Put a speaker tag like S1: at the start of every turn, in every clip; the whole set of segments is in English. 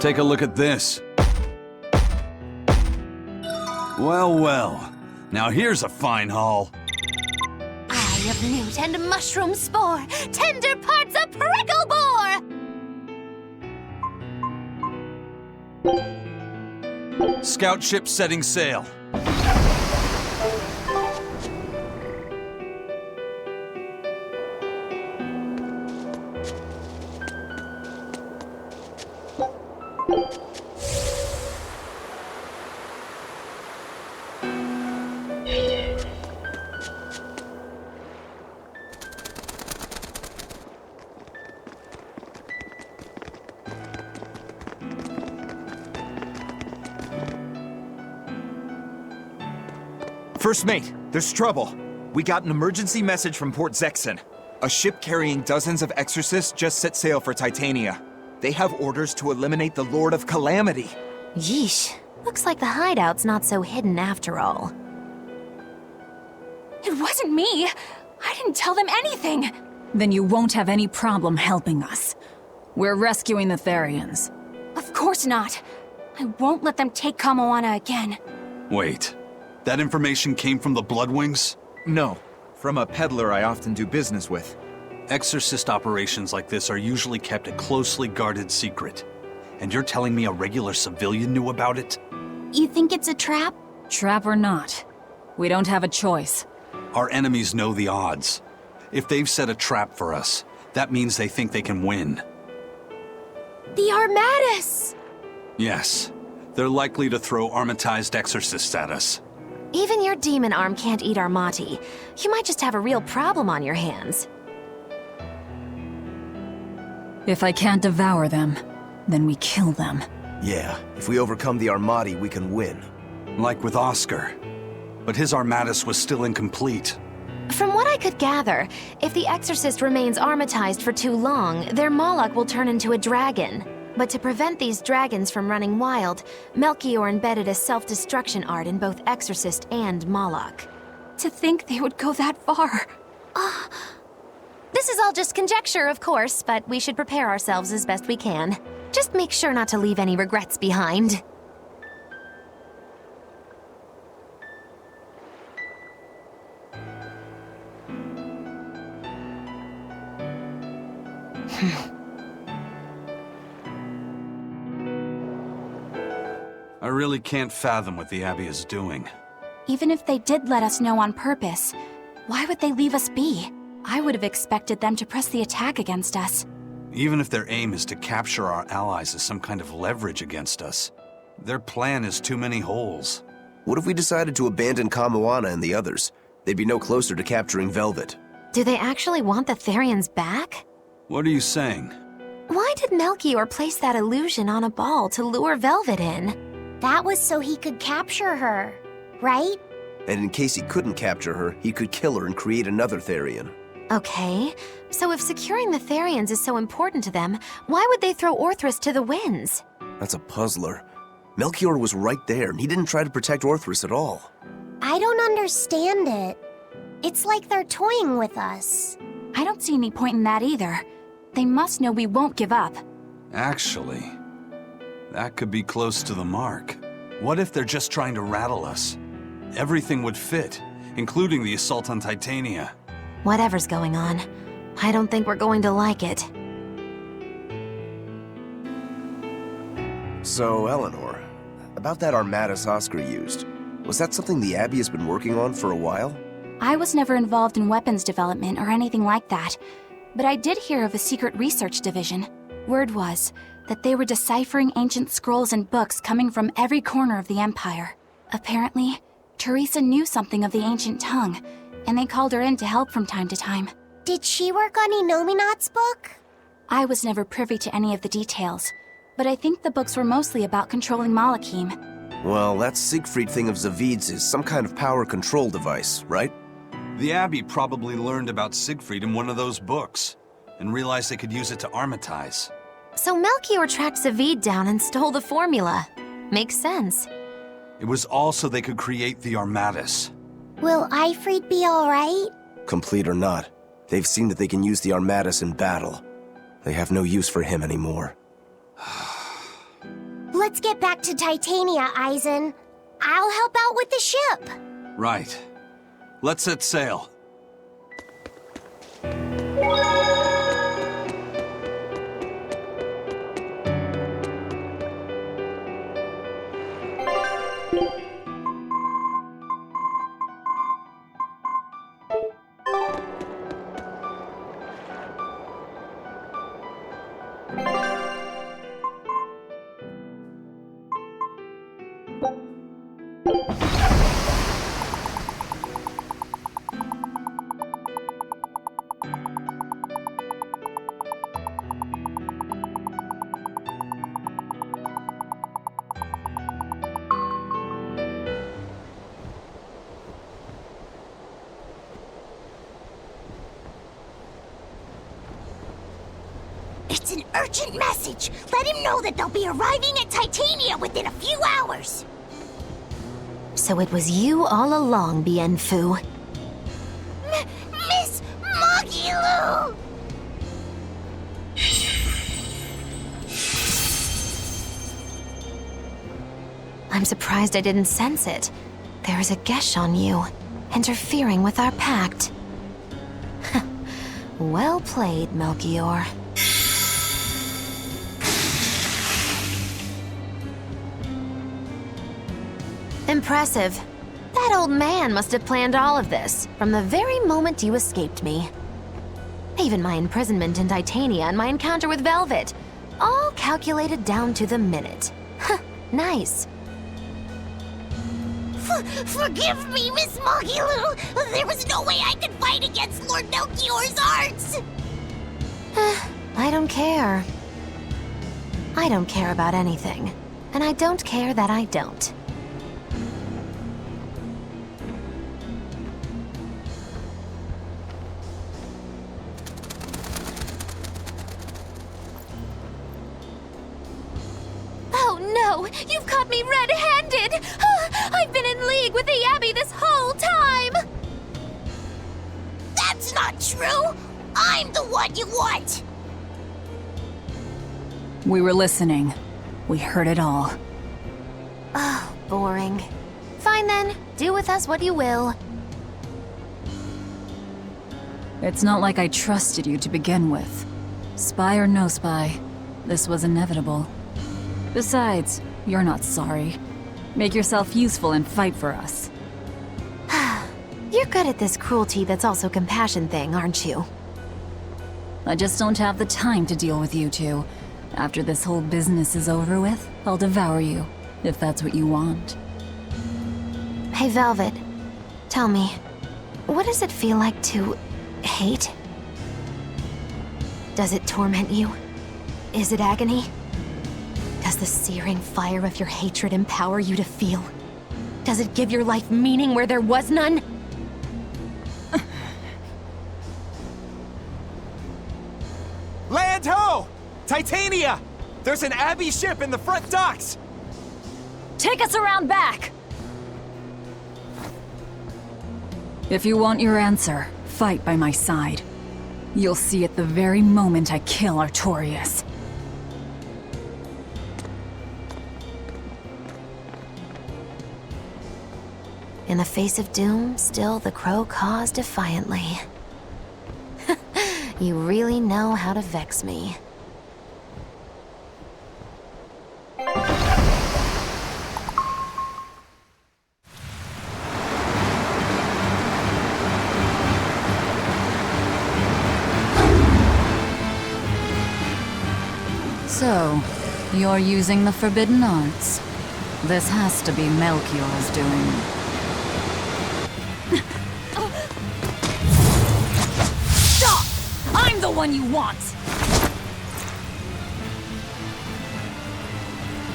S1: Take a look at this. Well, well. Now here's a fine haul.
S2: Eye of newt and mushroom spore, tender parts of prickle bore!
S1: Scout ship setting sail.
S3: First mate, there's trouble. We got an emergency message from Port Zexon. A ship carrying dozens of exorcists just set sail for Titania. They have orders to eliminate the Lord of Calamity.
S2: Yeesh. Looks like the hideout's not so hidden after all.
S4: It wasn't me! I didn't tell them anything!
S5: Then you won't have any problem helping us. We're rescuing the Therians.
S4: Of course not. I won't let them take Kamoana again.
S1: Wait. That information came from the Bloodwings?
S3: No, from a peddler I often do business with.
S1: Exorcist operations like this are usually kept a closely guarded secret. And you're telling me a regular civilian knew about it?
S4: You think it's a trap?
S5: Trap or not, we don't have a choice.
S1: Our enemies know the odds. If they've set a trap for us, that means they think they can win.
S4: The Armatus!
S1: Yes, they're likely to throw armatized exorcists at us.
S2: Even your demon arm can't eat Armati. You might just have a real problem on your hands.
S5: If I can't devour them, then we kill them.
S6: Yeah, if we overcome the Armati, we can win.
S1: Like with Oscar. But his Armatus was still incomplete.
S2: From what I could gather, if the Exorcist remains armatized for too long, their Moloch will turn into a dragon. But to prevent these dragons from running wild, Melchior embedded a self-destruction art in both Exorcist and Moloch.
S4: To think they would go that far.
S2: This is all just conjecture, of course, but we should prepare ourselves as best we can. Just make sure not to leave any regrets behind.
S1: I really can't fathom what the Abbey is doing.
S4: Even if they did let us know on purpose, why would they leave us be? I would have expected them to press the attack against us.
S1: Even if their aim is to capture our allies as some kind of leverage against us, their plan is too many holes.
S6: What if we decided to abandon Kamoana and the others? They'd be no closer to capturing Velvet.
S2: Do they actually want the Therians back?
S1: What are you saying?
S2: Why did Melchior place that illusion on a ball to lure Velvet in?
S7: That was so he could capture her, right?
S6: And in case he couldn't capture her, he could kill her and create another Therian.
S2: Okay, so if securing the Therians is so important to them, why would they throw Orthrus to the winds?
S6: That's a puzzler. Melchior was right there, and he didn't try to protect Orthrus at all.
S7: I don't understand it. It's like they're toying with us.
S4: I don't see any point in that either. They must know we won't give up.
S1: Actually, that could be close to the mark. What if they're just trying to rattle us? Everything would fit, including the assault on Titania.
S2: Whatever's going on, I don't think we're going to like it.
S6: So, Eleanor, about that Armatus Oscar used, was that something the Abbey has been working on for a while?
S4: I was never involved in weapons development or anything like that, but I did hear of a secret research division. Word was that they were deciphering ancient scrolls and books coming from every corner of the Empire. Apparently, Teresa knew something of the ancient tongue, and they called her in to help from time to time.
S7: Did she work on Inominat's book?
S4: I was never privy to any of the details, but I think the books were mostly about controlling Malachim.
S6: Well, that Siegfried thing of Zavid's is some kind of power control device, right?
S1: The Abbey probably learned about Siegfried in one of those books, and realized they could use it to armatize.
S2: So Melchior tracked Zavid down and stole the formula. Makes sense.
S1: It was all so they could create the Armatus.
S7: Will Ifrit be alright?
S6: Complete or not, they've seen that they can use the Armatus in battle. They have no use for him anymore.
S7: Let's get back to Titania, Eisen. I'll help out with the ship.
S1: Right. Let's set sail.
S7: It's an urgent message. Let him know that they'll be arriving at Titania within a few hours.
S2: So it was you all along, Bienfu.
S7: Miss Magilu!
S2: I'm surprised I didn't sense it. There is a gesh on you, interfering with our pact. Well played, Melchior. Impressive. That old man must have planned all of this, from the very moment you escaped me. Even my imprisonment in Titania and my encounter with Velvet. All calculated down to the minute. Nice.
S7: Forgive me, Miss Magilu! There was no way I could fight against Lord Melchior's arts!
S2: I don't care. I don't care about anything. And I don't care that I don't. Oh no! You've caught me red-handed! I've been in league with the Abbey this whole time!
S7: That's not true! I'm the one you want!
S5: We were listening. We heard it all.
S2: Oh, boring. Fine then, do with us what you will.
S5: It's not like I trusted you to begin with. Spy or no spy, this was inevitable. Besides, you're not sorry. Make yourself useful and fight for us.
S2: You're good at this cruelty that's also compassion thing, aren't you?
S5: I just don't have the time to deal with you two. After this whole business is over with, I'll devour you, if that's what you want.
S2: Hey, Velvet. Tell me, what does it feel like to hate? Does it torment you? Is it agony? Does the searing fire of your hatred empower you to feel? Does it give your life meaning where there was none?
S3: Land ho! Titania! There's an Abbey ship in the front docks!
S5: Take us around back! If you want your answer, fight by my side. You'll see it the very moment I kill Artorias.
S2: In the face of doom, still the crow caws defiantly. You really know how to vex me.
S5: So, you're using the forbidden arts. This has to be Melchior's doing. Stop! I'm the one you want!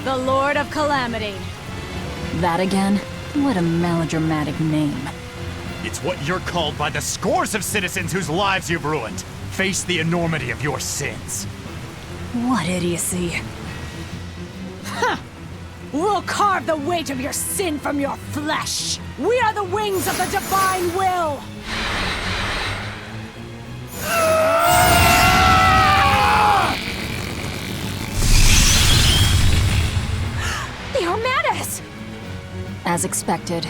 S5: The Lord of Calamity. That again? What a melodramatic name.
S8: It's what you're called by the scores of citizens whose lives you've ruined. Face the enormity of your sins.
S5: What idiocy.
S9: We'll carve the weight of your sin from your flesh! We are the wings of the divine will!
S5: as expected.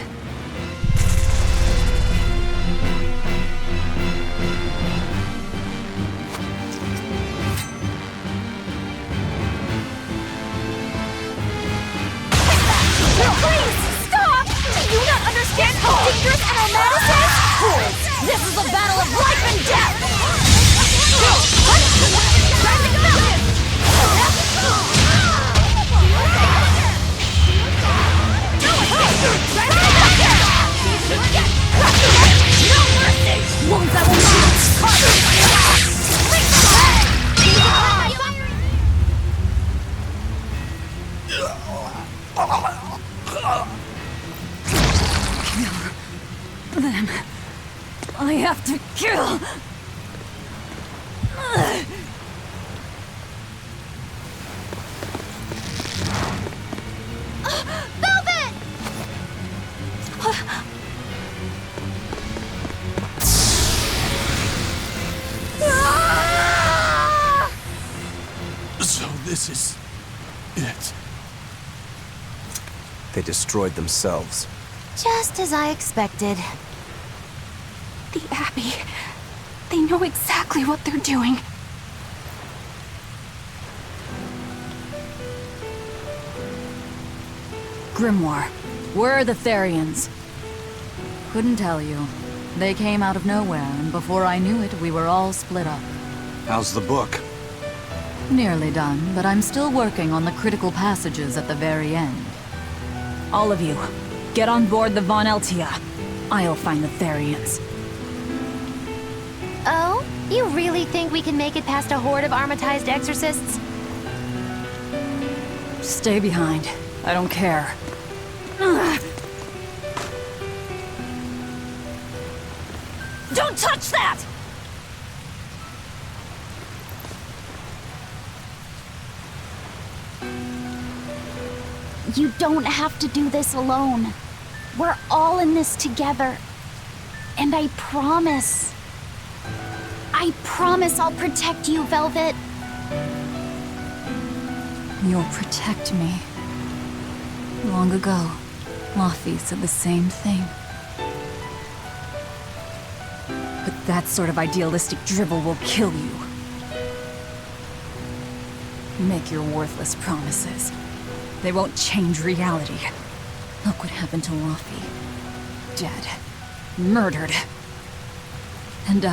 S9: Please, stop! Do you not understand how dangerous an Armatus is? Fools! This is a battle of life and death! Rising mountain! No mercy! Wounds that will
S5: Them. I have to kill.
S2: Velvet!
S1: So this is it.
S6: They destroyed themselves.
S2: Just as I expected.
S4: The Abbey. They know exactly what they're doing.
S5: Grimoire, where are the Therians? Couldn't tell you. They came out of nowhere, and before I knew it, we were all split up.
S1: How's the book?
S5: Nearly done, but I'm still working on the critical passages at the very end. All of you, get on board the Von Eltia. I'll find the Therians.
S2: Oh? You really think we can make it past a horde of armatized exorcists?
S5: Stay behind. I don't care.
S9: Don't touch that!
S4: You don't have to do this alone. We're all in this together. And I promise I'll protect you, Velvet.
S5: You'll protect me. Long ago, Laufey said the same thing. But that sort of idealistic drivel will kill you. Make your worthless promises. They won't change reality. Look what happened to Laufey. Dead. Murdered. And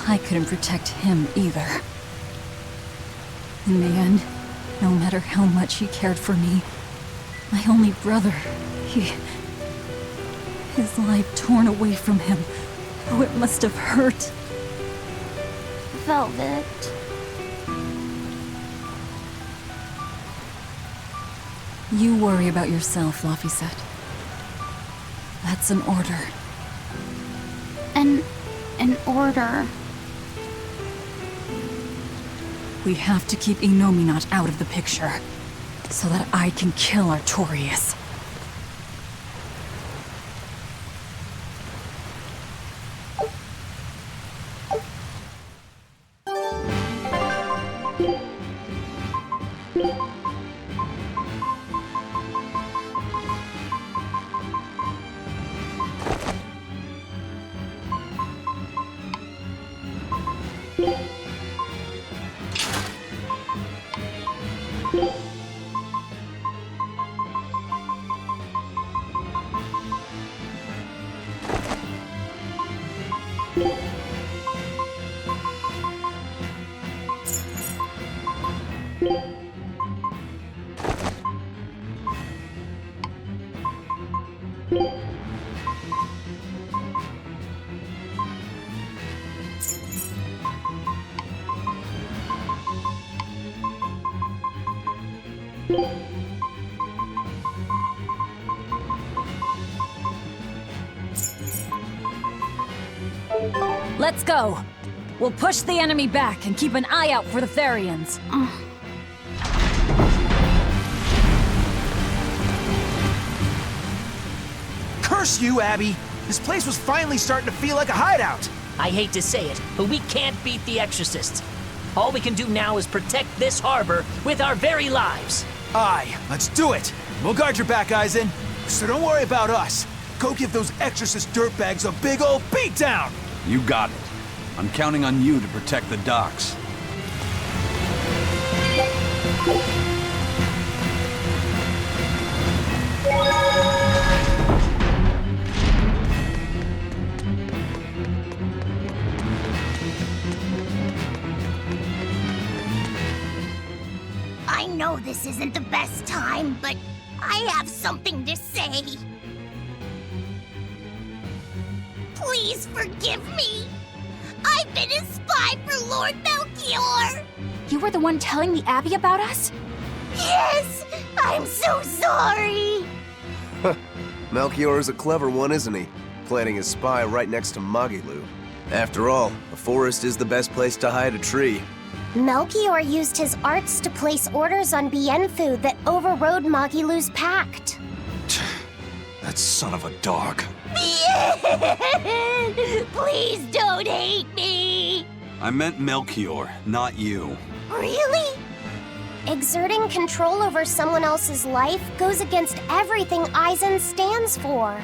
S5: I couldn't protect him either. In the end, no matter how much he cared for me, my only brother, his life torn away from him. Oh, it must have hurt.
S4: Velvet.
S5: You worry about yourself, Laufey said. That's an order.
S4: An order.
S5: We have to keep Inominat out of the picture, so that I can kill Artorias. Let's go! We'll push the enemy back and keep an eye out for the Therians.
S3: Curse you, Abby! This place was finally starting to feel like a hideout!
S10: I hate to say it, but we can't beat the Exorcists. All we can do now is protect this harbor with our very lives.
S3: Aye, let's do it! We'll guard your back, Eisen. So don't worry about us. Go give those exorcist dirtbags a big old beatdown!
S1: You got it. I'm counting on you to protect the docks.
S7: I know this isn't the best time, but I have something to say. Please forgive me. I've been a spy for Lord Melchior.
S4: You were the one telling the Abbey about us?
S7: Yes, I'm so sorry.
S6: Melchior is a clever one, isn't he? Planting his spy right next to Magilu. After all, the forest is the best place to hide a tree.
S11: Melchior used his arts to place orders on Bienfu that overrode Magilu's pact.
S1: That son of a dog.
S7: Please don't hate me.
S1: I meant Melchior, not you.
S7: Really?
S11: Exerting control over someone else's life goes against everything Aizen stands for.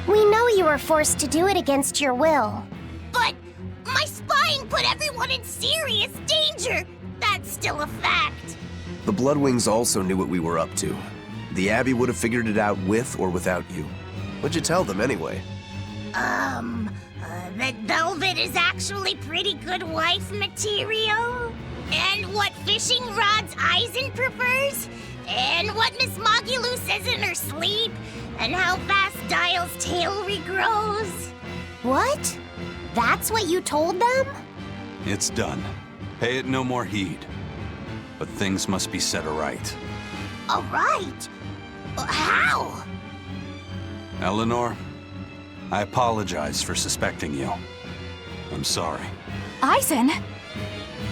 S11: We know you were forced to do it against your will.
S7: But my spying put everyone in serious danger. That's still a fact.
S6: The Bloodwings also knew what we were up to. The Abbey would have figured it out with or without you. What'd you tell them anyway?
S7: That velvet is actually pretty good wife material. And what fishing rods Aizen prefers. And what Miss Magilu says in her sleep. And how fast Dial's tail regrows.
S11: What? That's what you told them?
S1: It's done. Pay it no more heed. But things must be set aright.
S7: All right. How?
S1: Eleanor, I apologize for suspecting you. I'm sorry.
S4: Aizen?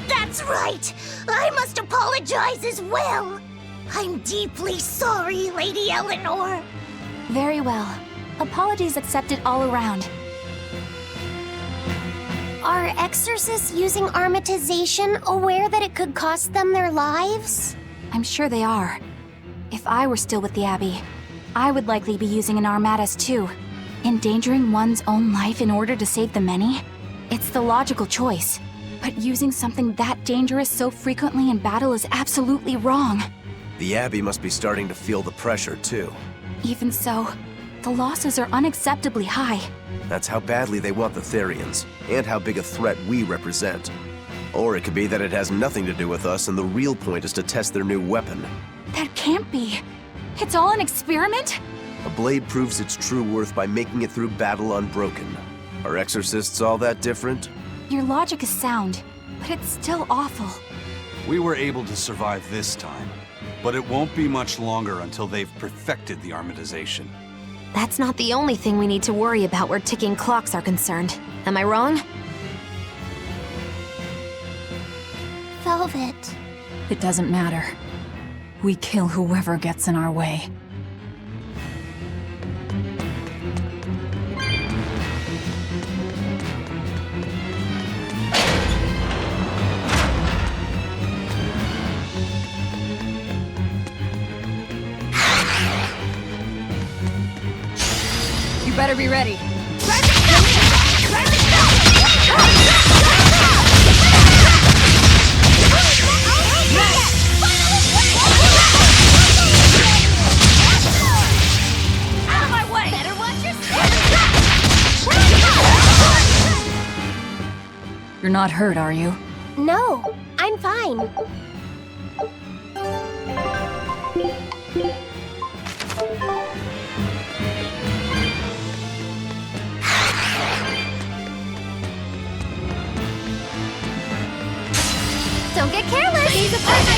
S7: That's right! I must apologize as well! I'm deeply sorry, Lady Eleanor.
S4: Very well. Apologies accepted all around.
S11: Are exorcists using armatization aware that it could cost them their lives?
S4: I'm sure they are. If I were still with the Abbey, I would likely be using an armatus too. Endangering one's own life in order to save the many? It's the logical choice. But using something that dangerous so frequently in battle is absolutely wrong.
S6: The Abbey must be starting to feel the pressure, too.
S4: Even so, the losses are unacceptably high.
S6: That's how badly they want the Therians, and how big a threat we represent. Or it could be that it has nothing to do with us and the real point is to test their new weapon.
S4: That can't be. It's all an experiment?
S6: A blade proves its true worth by making it through battle unbroken. Are exorcists all that different?
S4: Your logic is sound, but it's still awful.
S1: We were able to survive this time, but it won't be much longer until they've perfected the armatization.
S2: That's not the only thing we need to worry about where ticking clocks are concerned. Am I wrong?
S11: Velvet.
S5: It doesn't matter. We kill whoever gets in our way. You better be ready.
S9: Out of my way! Better watch your step!
S5: You're not hurt, are you?
S11: No, I'm fine.
S2: Don't get careless!
S9: He's a person!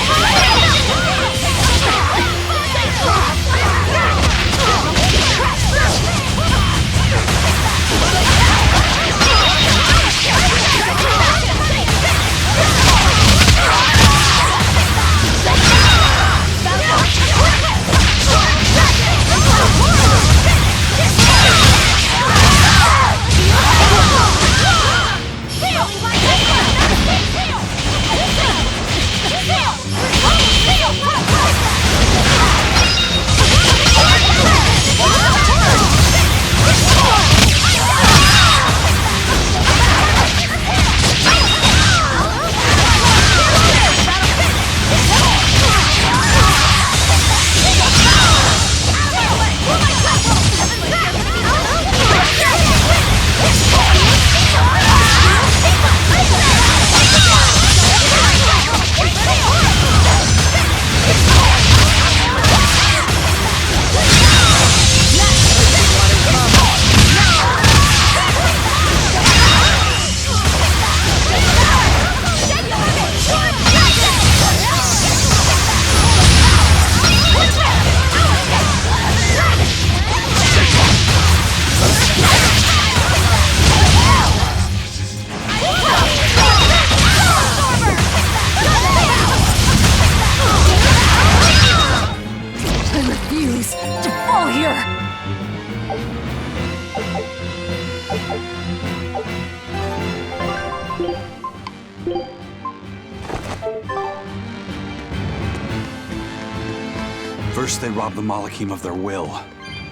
S1: First they robbed the Malachim of their will,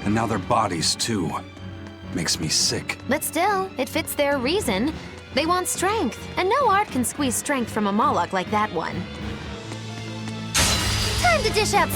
S1: and now their bodies too. Makes me sick.
S2: But still, it fits their reason. They want strength, and no art can squeeze strength from a Moloch like that one. Time to dish out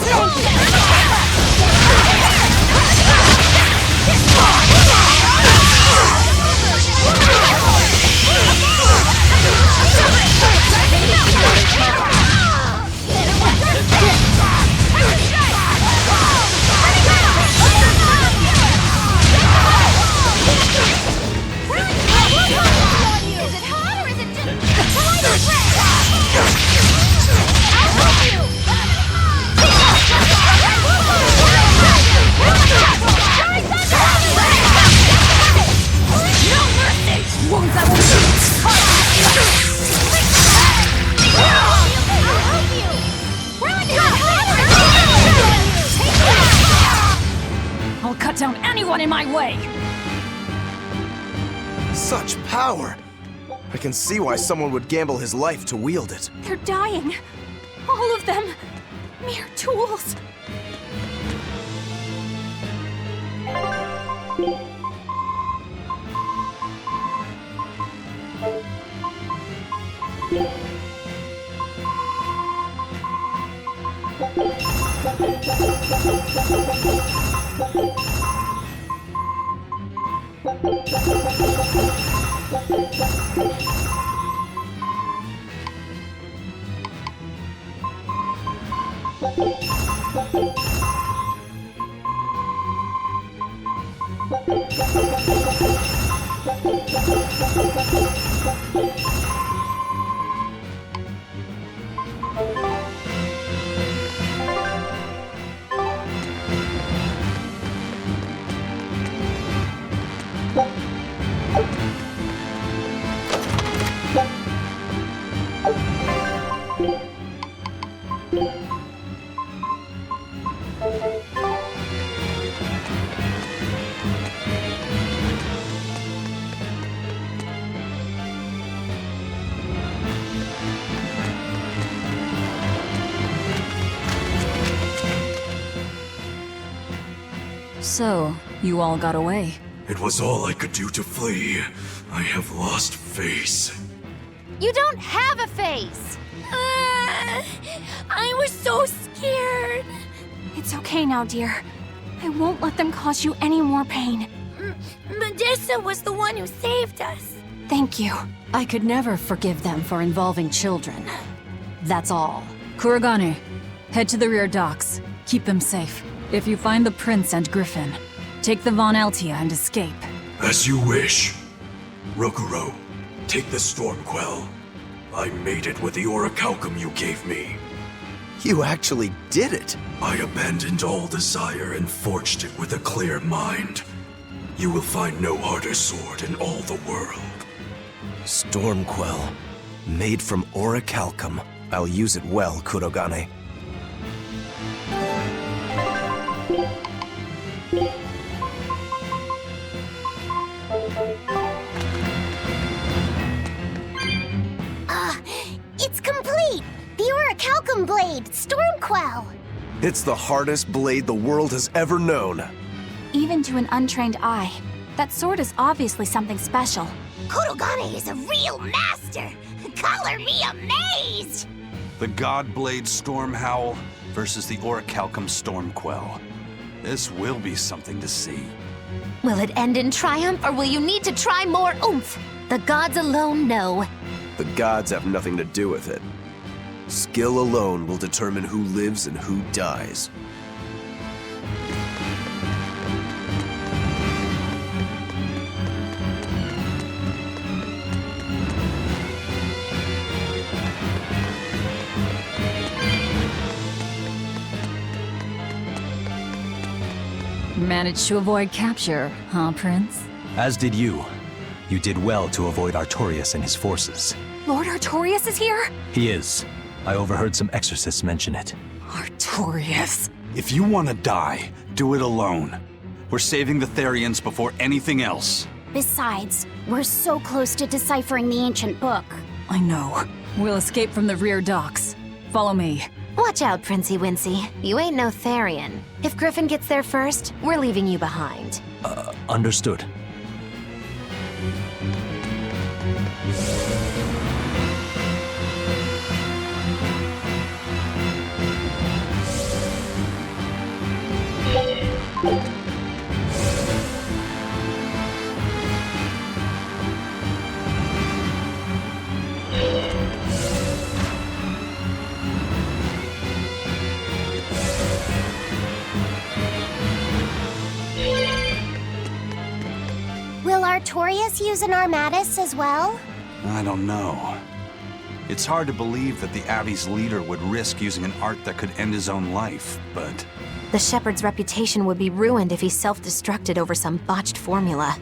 S5: I'll cut down anyone in my way!
S6: Such power! I can see why someone would gamble his life to wield it.
S4: They're dying. All of them. Mere tools.
S5: So, you all got away.
S12: It was all I could do to flee. I have lost face.
S2: You don't have a face!
S9: I was so scared.
S4: It's okay now, dear. I won't let them cause you any more pain.
S9: Medusa was the one who saved us.
S4: Thank you.
S5: I could never forgive them for involving children. That's all. Kurogane, head to the rear docks. Keep them safe. If you find the Prince and Griffin, take the Von Altia and escape.
S12: As you wish. Rokuro, take the Stormquell. I made it with the orichalcum you gave me.
S6: You actually did it!
S12: I abandoned all desire and forged it with a clear mind. You will find no harder sword in all the world.
S6: Stormquell. Made from orichalcum. I'll use it well, Kurogane.
S11: It's complete! The orichalcum blade, Stormquell!
S6: It's the hardest blade the world has ever known.
S4: Even to an untrained eye, that sword is obviously something special.
S7: Kurogane is a real master! Color me amazed!
S1: The God Blade Storm Howl versus the Orichalcum Stormquell. This will be something to see.
S2: Will it end in triumph, or will you need to try more oomph? The gods alone know.
S6: The gods have nothing to do with it. Skill alone will determine who lives and who dies.
S5: Managed to avoid capture, huh, Prince?
S13: As did you. You did well to avoid Artorias and his forces.
S4: Lord Artorias is here?
S13: He is. I overheard some exorcists mention it.
S5: Artorias.
S1: If you want to die, do it alone. We're saving the Therians before anything else.
S11: Besides, we're so close to deciphering the ancient book.
S5: I know. We'll escape from the rear docks. Follow me.
S2: Watch out, Princey Wincy. You ain't no Therian. If Griffin gets there first, we're leaving you behind.
S13: Understood.
S11: Will Artorias use an Armatus as well?
S1: I don't know. It's hard to believe that the Abbey's leader would risk using an art that could end his own life, but...
S2: The Shepherd's reputation would be ruined if he self-destructed over some botched formula.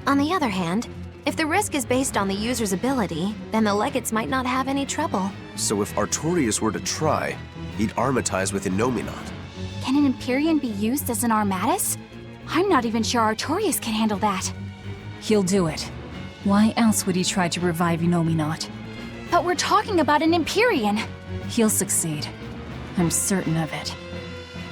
S2: On the other hand, if the risk is based on the user's ability, then the Legates might not have any trouble.
S6: So if Artorias were to try, he'd armatize with Innominat.
S4: Can an Empyrean be used as an Armatus? I'm not even sure Artorias can handle that.
S5: He'll do it. Why else would he try to revive Innominat?
S4: But we're talking about an Empyrean.
S5: He'll succeed. I'm certain of it.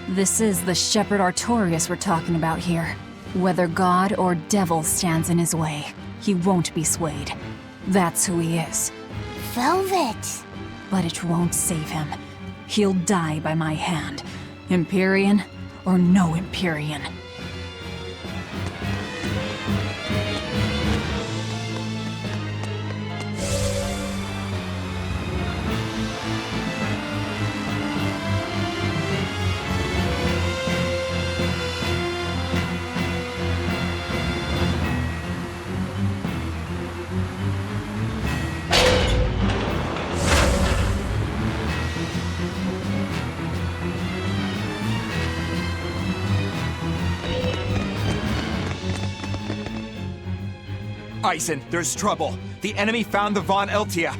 S5: This is the Shepherd Artorias we're talking about here. Whether God or devil stands in his way, he won't be swayed. That's who he is.
S11: Velvet.
S5: But it won't save him. He'll die by my hand. Empyrean or no Empyrean.
S3: Eisen, there's trouble. The enemy found the Von Eltia.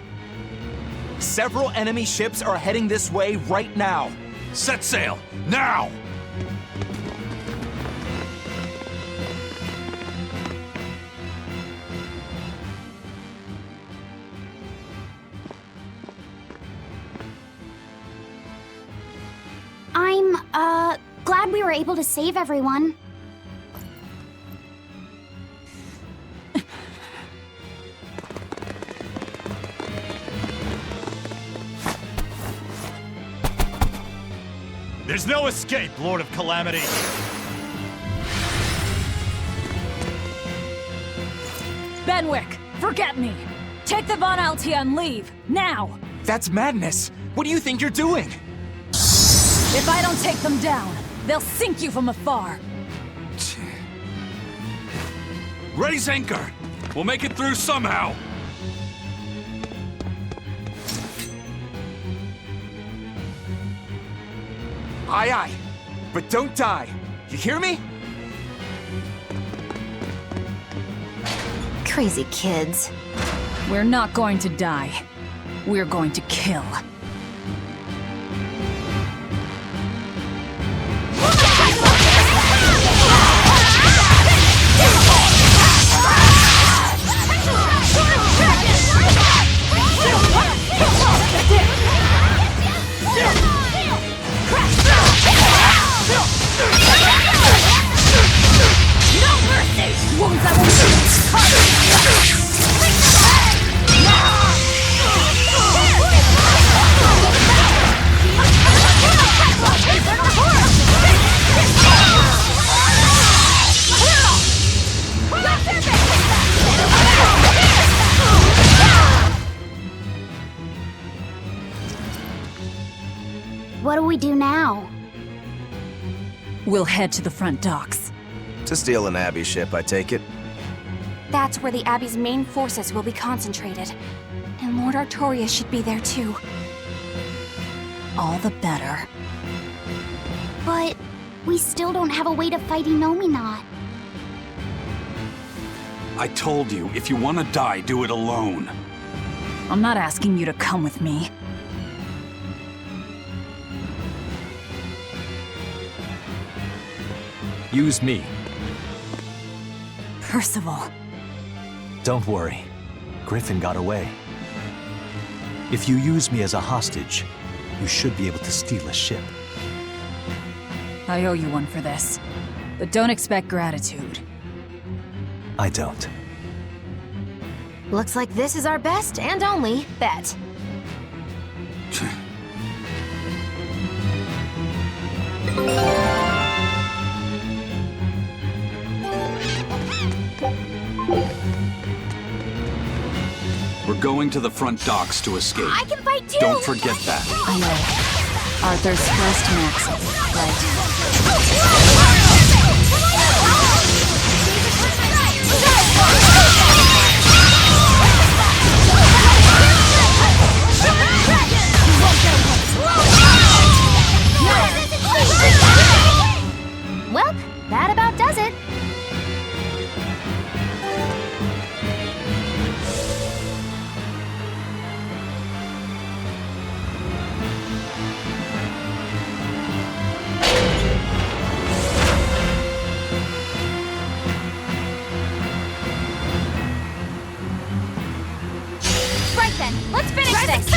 S3: Several enemy ships are heading this way right now.
S1: Set sail, now!
S11: I'm, glad we were able to save everyone.
S8: There's no escape, Lord of Calamity!
S5: Benwick, forget me! Take the Von Altia and leave, now!
S3: That's madness! What do you think you're doing?
S5: If I don't take them down, they'll sink you from afar!
S1: Raise anchor! We'll make it through somehow!
S3: Aye, aye. But don't die. You hear me?
S2: Crazy kids.
S5: We're not going to die. We're going to kill.
S11: What do we do now?
S5: We'll head to the front docks.
S6: To steal an Abbey ship, I take it?
S4: That's where the Abbey's main forces will be concentrated. And Lord Artorias should be there too.
S5: All the better.
S11: But we still don't have a way to fight Innominat.
S1: I told you, if you want to die, do it alone.
S5: I'm not asking you to come with me.
S13: Use me.
S5: Percival.
S13: Don't worry. Griffin got away. If you use me as a hostage, You should be able to steal a ship.
S5: I owe you one for this. But don't expect gratitude.
S13: I don't.
S2: Looks like this is our best and only bet.
S1: We're going to the front docks to escape.
S7: I can fight too!
S1: Don't forget that.
S5: I know. Arthur's first maxim,
S2: Well, that about does it.
S9: Right then, let's finish this!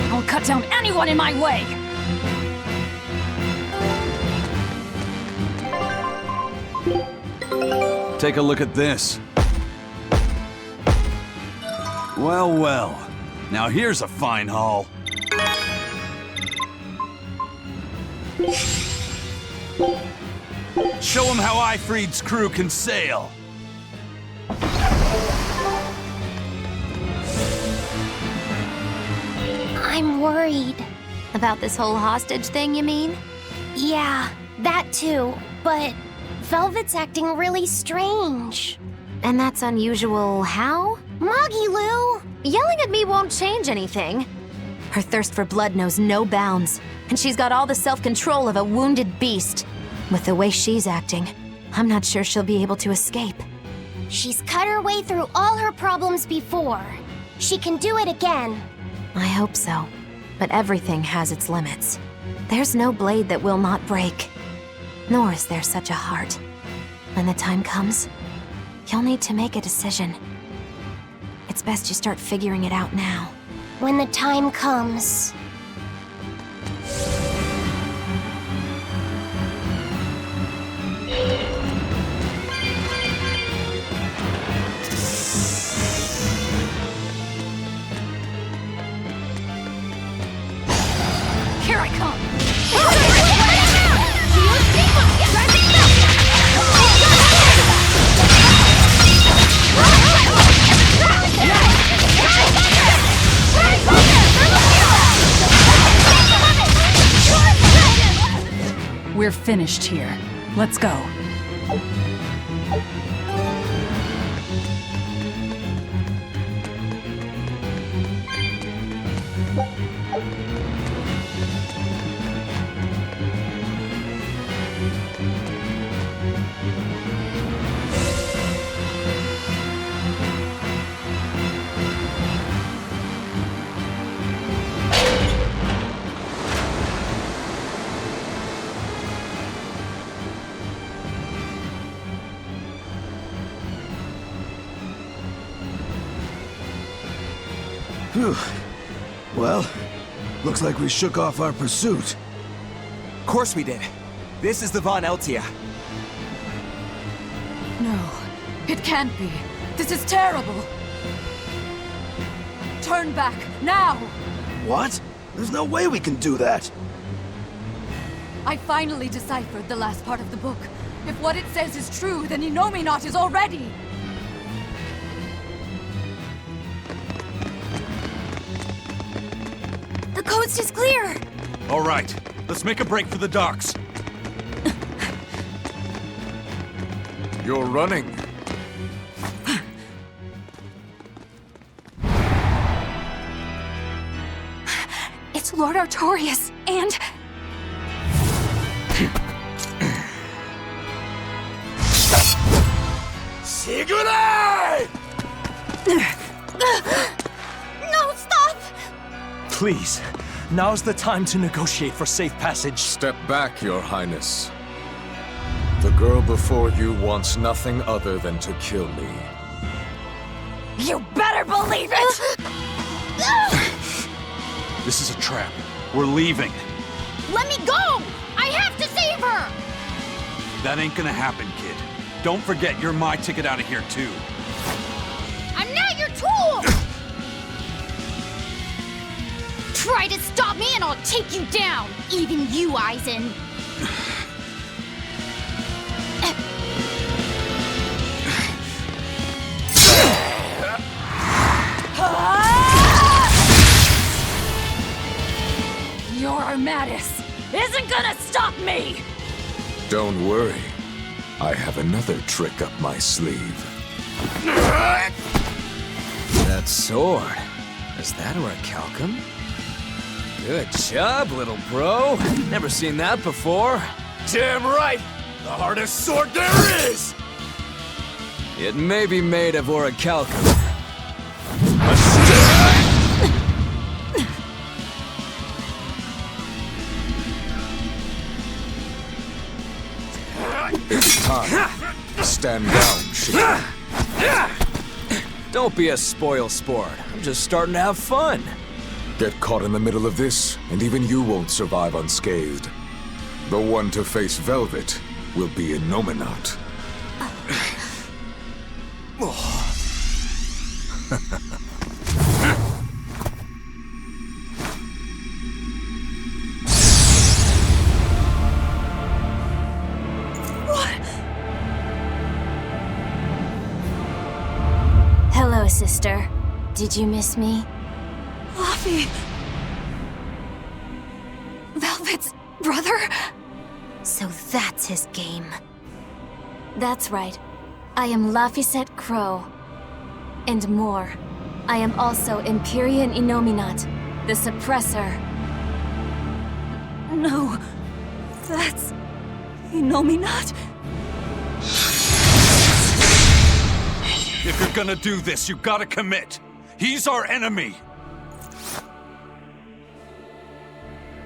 S5: I'll cut down anyone in my way!
S1: Take a look at this. Well, well. Now here's a fine haul. Show them how Ifreed's crew can sail.
S11: I'm worried.
S2: About this whole hostage thing, you mean?
S11: Yeah, that too. But Velvet's acting really strange.
S2: And that's unusual how?
S11: Moggy-Lou!
S2: Yelling at me won't change anything. Her thirst for blood knows no bounds, and she's got all the self-control of a wounded beast. With the way she's acting, I'm not sure she'll be able to escape.
S11: She's cut her way through all her problems before. She can do it again.
S2: I hope so. But everything has its limits. There's no blade that will not break. Nor is there such a heart. When the time comes, you'll need to make a decision. It's best you start figuring it out now.
S11: When the time comes.
S9: Here I come!
S5: We're finished here. Let's go.
S14: Phew. Well, looks like we shook off our pursuit.
S3: Of course we did. This is the Von Eltia.
S9: No, it can't be. This is terrible. Turn back, now!
S14: What? There's no way we can do that.
S9: I finally deciphered the last part of the book. If what it says is true, then Inomihnot is already...
S11: The coast is clear!
S1: All right, let's make a break for the docks.
S12: You're running.
S4: It's Lord Artorias, and...
S9: No, stop!
S13: Please, now's the time to negotiate for safe passage.
S15: Step back, Your Highness. The girl before you wants nothing other than to kill me.
S9: You better believe it!
S1: This is a trap. We're leaving.
S9: Let me go! I have to save her!
S1: That ain't gonna happen, kid. Don't forget, you're my ticket out of here, too.
S9: I'm not your tool! Try to stop me and I'll take you down! Even you, Aizen! Your Armatus isn't gonna stop me!
S15: Don't worry. I have another trick up my sleeve.
S16: That sword. Is that orichalcum? Good job, little bro. Never seen that before.
S12: Damn right! The hardest sword there is!
S16: It may be made of orichalcum.
S15: It's time. Stand down, Shiki.
S16: Don't be a spoil sport. I'm just starting to have fun.
S15: Get caught in the middle of this, and even you won't survive unscathed. The one to face Velvet will be Innominat.
S2: Hello, sister. Did you miss me?
S4: Luffy! Velvet's brother?
S2: So that's his game. That's right. I am Laphicet Crow. And more. I am also Empyrean Innominat, the Suppressor.
S4: No, that's Innominat?
S1: If you're gonna do this, you gotta commit. He's our enemy.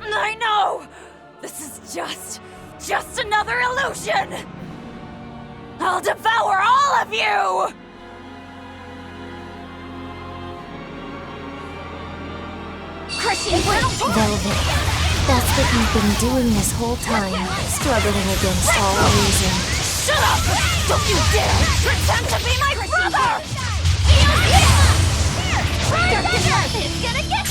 S9: I know! This is just another illusion! I'll devour all of you! Christian,
S2: Velvet, that's what you've been doing this whole time, struggling against all reason.
S9: Shut up! Don't you dare pretend to be my brother! It's gonna get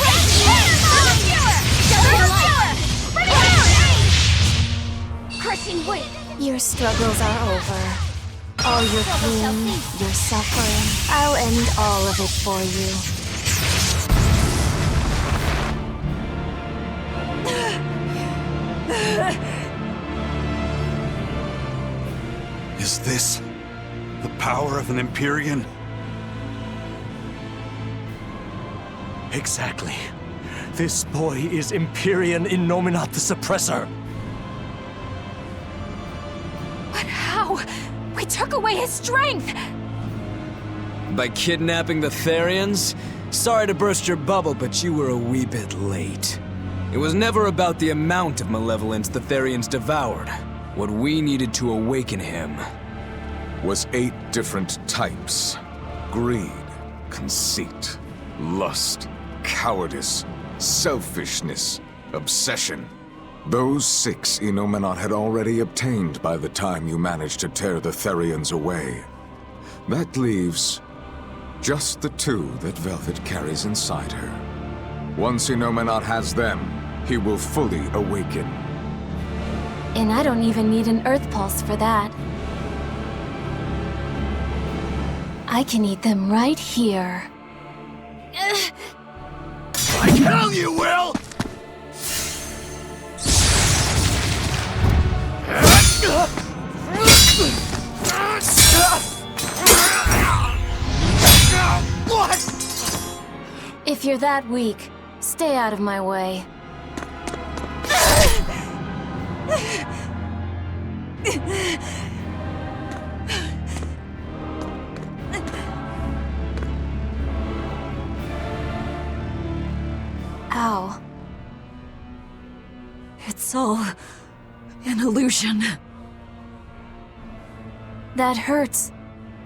S9: Christian, wait!
S2: Your struggles are over. All your pain, your suffering, I'll end all of it for you.
S1: Is this the power of an Empyrean?
S13: Exactly. This boy is Empyrean Innominat the Suppressor.
S4: But how? We took away his strength!
S16: By kidnapping the Therians? Sorry to burst your bubble, but you were a wee bit late. It was never about the amount of malevolence the Therians devoured. What we needed to awaken him
S15: was 8 different types. Greed, conceit, lust, cowardice, selfishness, obsession. Those 6 Innominat had already obtained by the time you managed to tear the Therians away. That leaves just the 2 that Velvet carries inside her. Once Innominat has them, he will fully awaken.
S2: And I don't even need an Earth Pulse for that. I can eat them right here.
S12: Like hell you will!
S2: What? If you're that weak, stay out of my way.
S5: It's all an illusion.
S2: That hurts,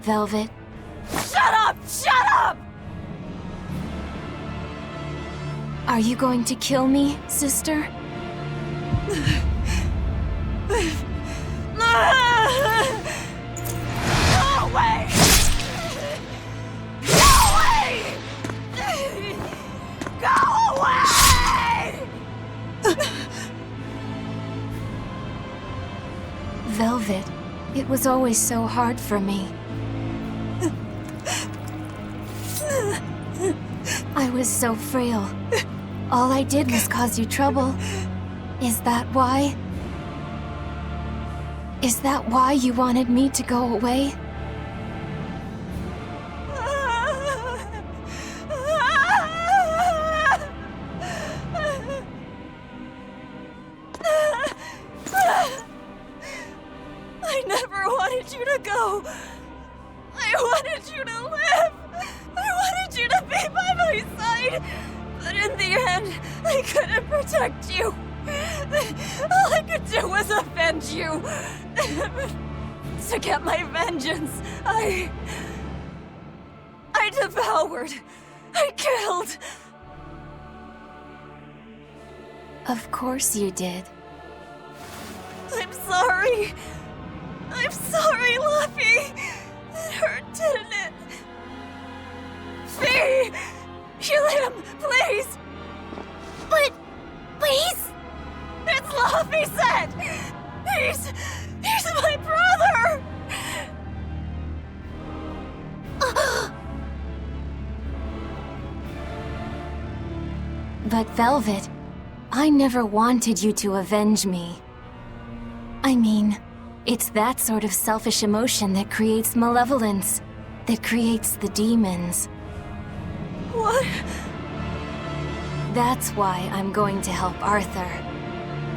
S2: Velvet.
S9: Shut up! Shut up!
S2: Are you going to kill me, sister?
S9: Go away! Go away! Go away!
S2: Velvet, it was always so hard for me. I was so frail. All I did was cause you trouble. Is that why? Is that why you wanted me to go away?
S9: I never wanted you to go. I wanted you to live. I wanted you to be by my side. But in the end, I couldn't protect you. All I could do was avenge you. To get my vengeance, I devoured. I killed.
S2: Of course you did.
S9: I'm sorry. I'm sorry, Luffy. It hurt, didn't it? Fee! Kill him, please!
S7: But, please?
S9: It's Luffy said! He's my brother!
S2: But Velvet, I never wanted you to avenge me. I mean, it's that sort of selfish emotion that creates malevolence, that creates the demons.
S9: What?
S2: That's why I'm going to help Arthur.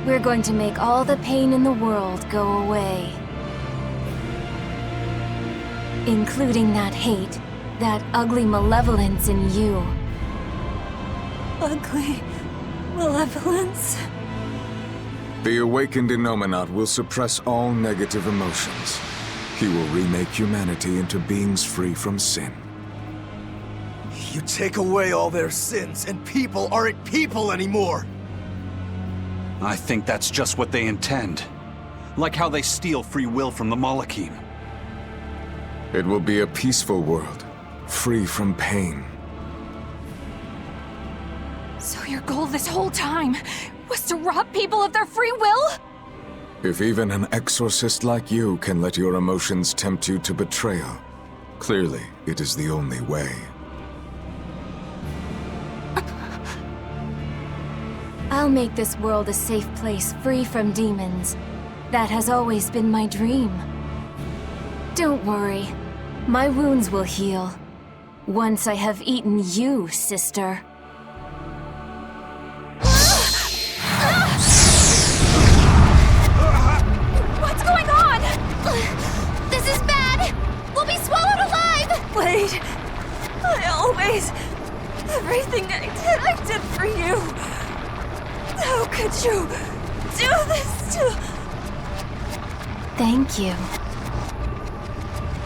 S2: We're going to make all the pain in the world go away. Including that hate, that ugly malevolence in you.
S9: Ugly malevolence?
S15: The awakened Innominat will suppress all negative emotions. He will remake humanity into beings free from sin.
S14: You take away all their sins, and people aren't people anymore!
S1: I think that's just what they intend. Like how they steal free will from the Malachim.
S15: It will be a peaceful world, free from pain.
S4: So your goal this whole time was to rob people of their free will?
S15: If even an exorcist like you can let your emotions tempt you to betrayal, clearly it is the only way.
S2: I'll make this world a safe place free from demons. That has always been my dream. Don't worry. My wounds will heal. Once I have eaten you, sister.
S9: What's going on? This is bad! We'll be swallowed alive! Wait. Everything I did for you. How could you do this to...
S2: Thank you.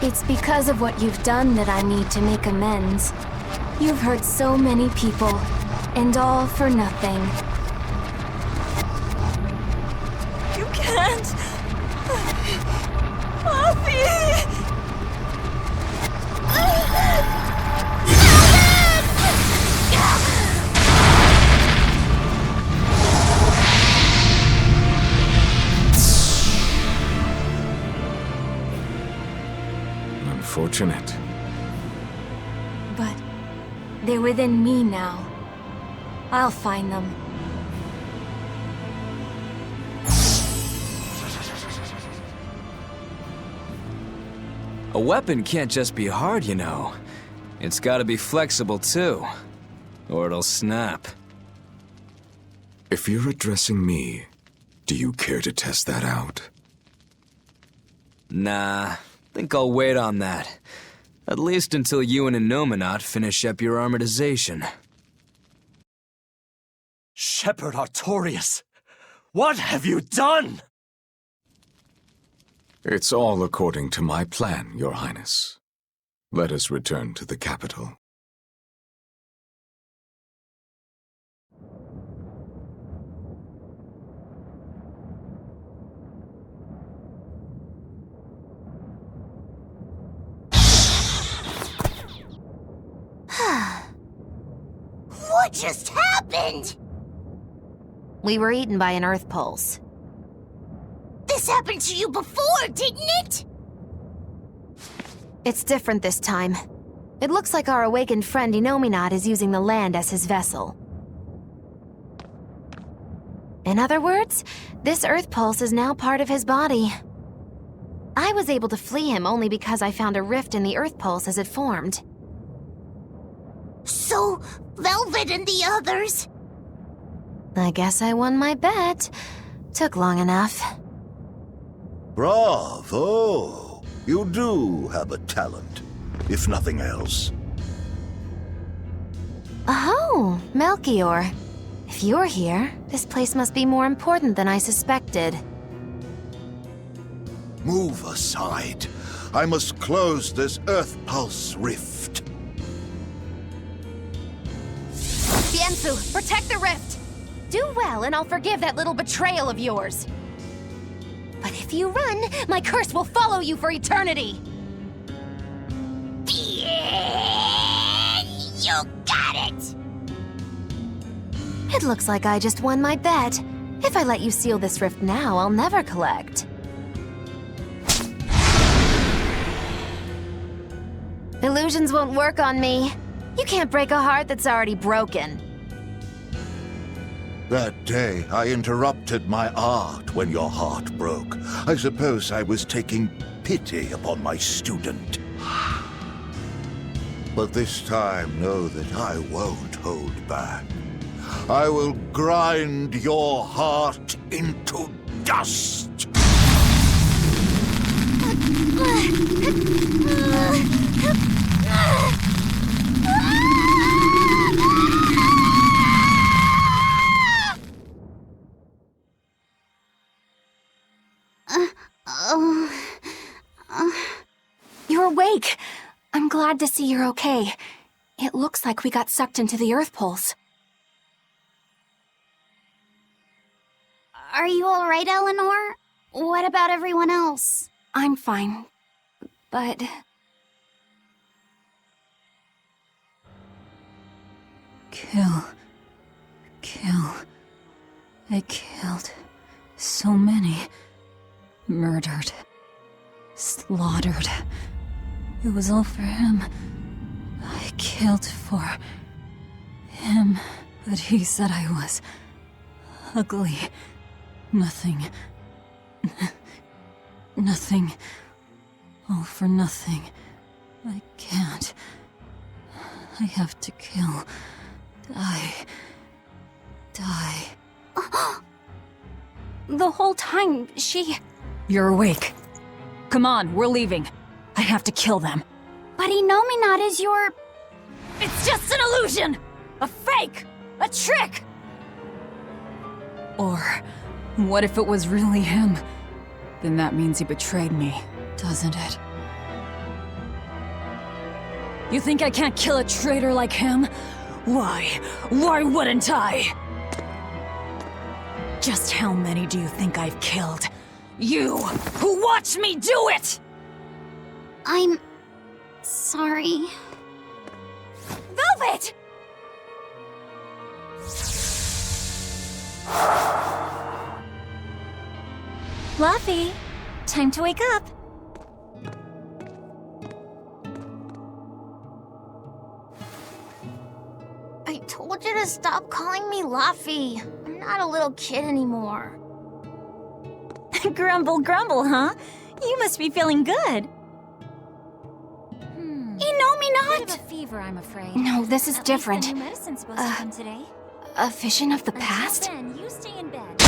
S2: It's because of what you've done that I need to make amends. You've hurt so many people, and all for nothing.
S9: You can't... Buffy!
S15: Unfortunate.
S2: But they're within me now. I'll find them.
S16: A weapon can't just be hard, you know. It's gotta be flexible too, or it'll snap.
S15: If you're addressing me, do you care to test that out?
S16: Nah, think I'll wait on that. At least until you and Innominat finish up your armorization.
S14: Shepherd Artorias!
S17: What have you done?
S15: It's all according to my plan, Your Highness. Let us return to the capital.
S7: What just happened?
S2: We were eaten by an Earth pulse.
S7: This happened to you before, didn't it?
S2: It's different this time. It looks like our awakened friend Inominat is using the land as his vessel. In other words, this Earth pulse is now part of his body. I was able to flee him only because I found a rift in the Earth pulse as it formed.
S7: So, Velvet and the others?
S2: I guess I won my bet. Took long enough.
S14: Bravo! You do have a talent, if nothing else.
S2: Oh, Melchior. If you're here, this place must be more important than I suspected.
S14: Move aside. I must close this Earth Pulse rift.
S2: Bienfu, protect the rift! Do well, and I'll forgive that little betrayal of yours. But if you run, my curse will follow you for eternity!
S7: Yeah, you got it!
S2: It looks like I just won my bet. If I let you seal this rift now, I'll never collect. Illusions won't work on me. You can't break a heart that's already broken.
S14: That day, I interrupted my art when your heart broke. I suppose I was taking pity upon my student. But this time, know that I won't hold back. I will grind your heart into dust!
S4: You're awake. I'm glad to see you're okay. It looks like we got sucked into the Earth pulse.
S11: Are you alright, Eleanor? What about everyone else?
S4: I'm fine, but...
S5: Kill. I killed so many. Murdered. Slaughtered. It was all for him. I killed for him, but he said I was ugly. Nothing. Nothing. All for nothing. I can't. I have to kill. Die.
S4: The whole time, she...
S5: You're awake. Come on, we're leaving. I have to kill them.
S11: But Inominat is your...
S5: It's just an illusion! A fake! A trick! Or, what if it was really him? Then that means he betrayed me, doesn't it? You think I can't kill a traitor like him? Why? Why wouldn't I? Just how many do you think I've killed? You, who watched me do it!
S11: I'm... sorry.
S4: Velvet!
S11: Fluffy, time to wake up. I told you to stop calling me Luffy. I'm not a little kid anymore.
S9: Grumble, grumble, huh? You must be feeling good.
S11: Inominat!
S4: Bit of a fever, I'm afraid.
S2: No, this is different.
S4: New medicine's supposed to come today.
S2: A vision of the past?
S4: Until then, you stay in bed.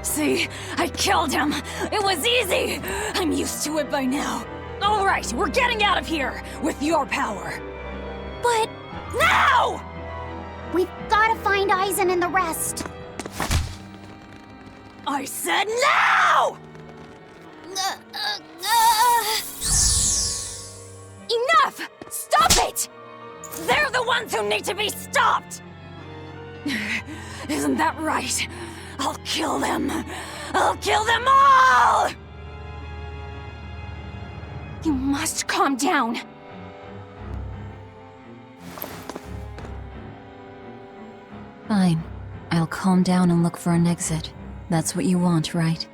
S5: See? I killed him! It was easy! I'm used to it by now. Alright, we're getting out of here! With your power!
S11: But...
S9: Now!
S11: We've gotta find Aizen and the rest.
S9: I said now! Enough! Stop it! They're the ones who need to be stopped! Isn't that right? I'll kill them! I'll kill them all!
S4: You must calm down.
S5: Fine. I'll calm down and look for an exit. That's what you want, right?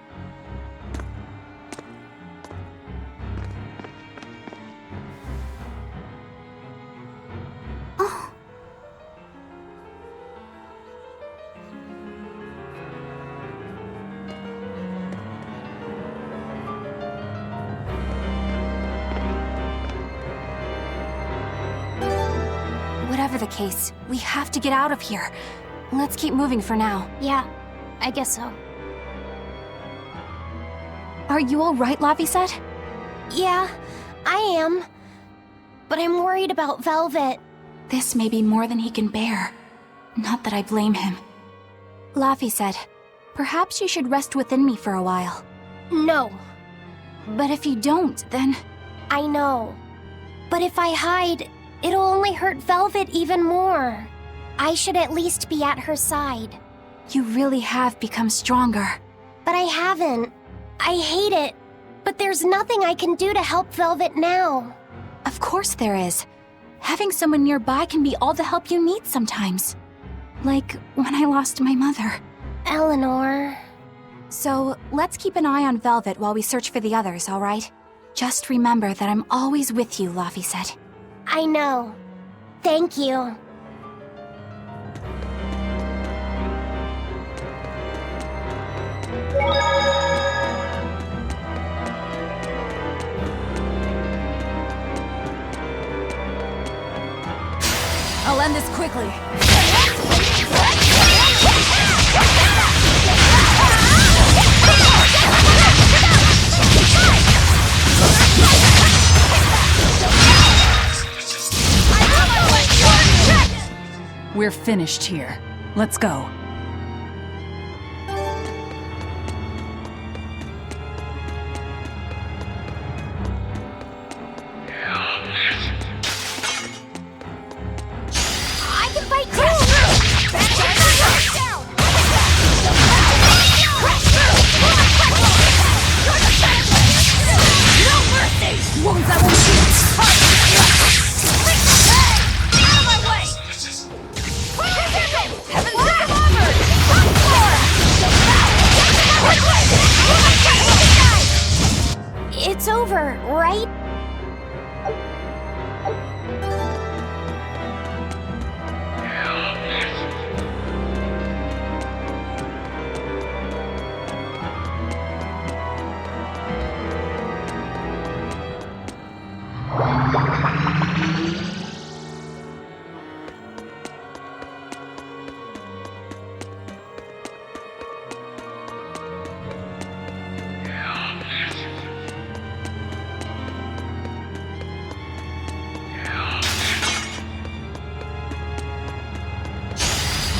S4: Whatever the case, we have to get out of here. Let's keep moving for now.
S11: Yeah, I guess so.
S4: Are you alright, Laphicet?
S11: Yeah, I am. But I'm worried about Velvet.
S4: This may be more than he can bear. Not that I blame him. Laphicet, perhaps you should rest within me for a while.
S11: No.
S4: But if you don't, then...
S11: I know. But if I hide, it'll only hurt Velvet even more. I should at least be at her side.
S4: You really have become stronger.
S11: But I haven't. I hate it. But there's nothing I can do to help Velvet now.
S4: Of course there is. Having someone nearby can be all the help you need sometimes. Like when I lost my mother.
S11: Eleanor...
S4: So, let's keep an eye on Velvet while we search for the others, alright? Just remember that I'm always with you, Laphicet.
S11: I know. Thank you.
S9: I'll end this quickly.
S5: We're finished here. Let's go.
S11: I can fight too!
S9: No mercy! Wounds that won't heal! Out of my way! Heaven's armored!
S11: It's over, right?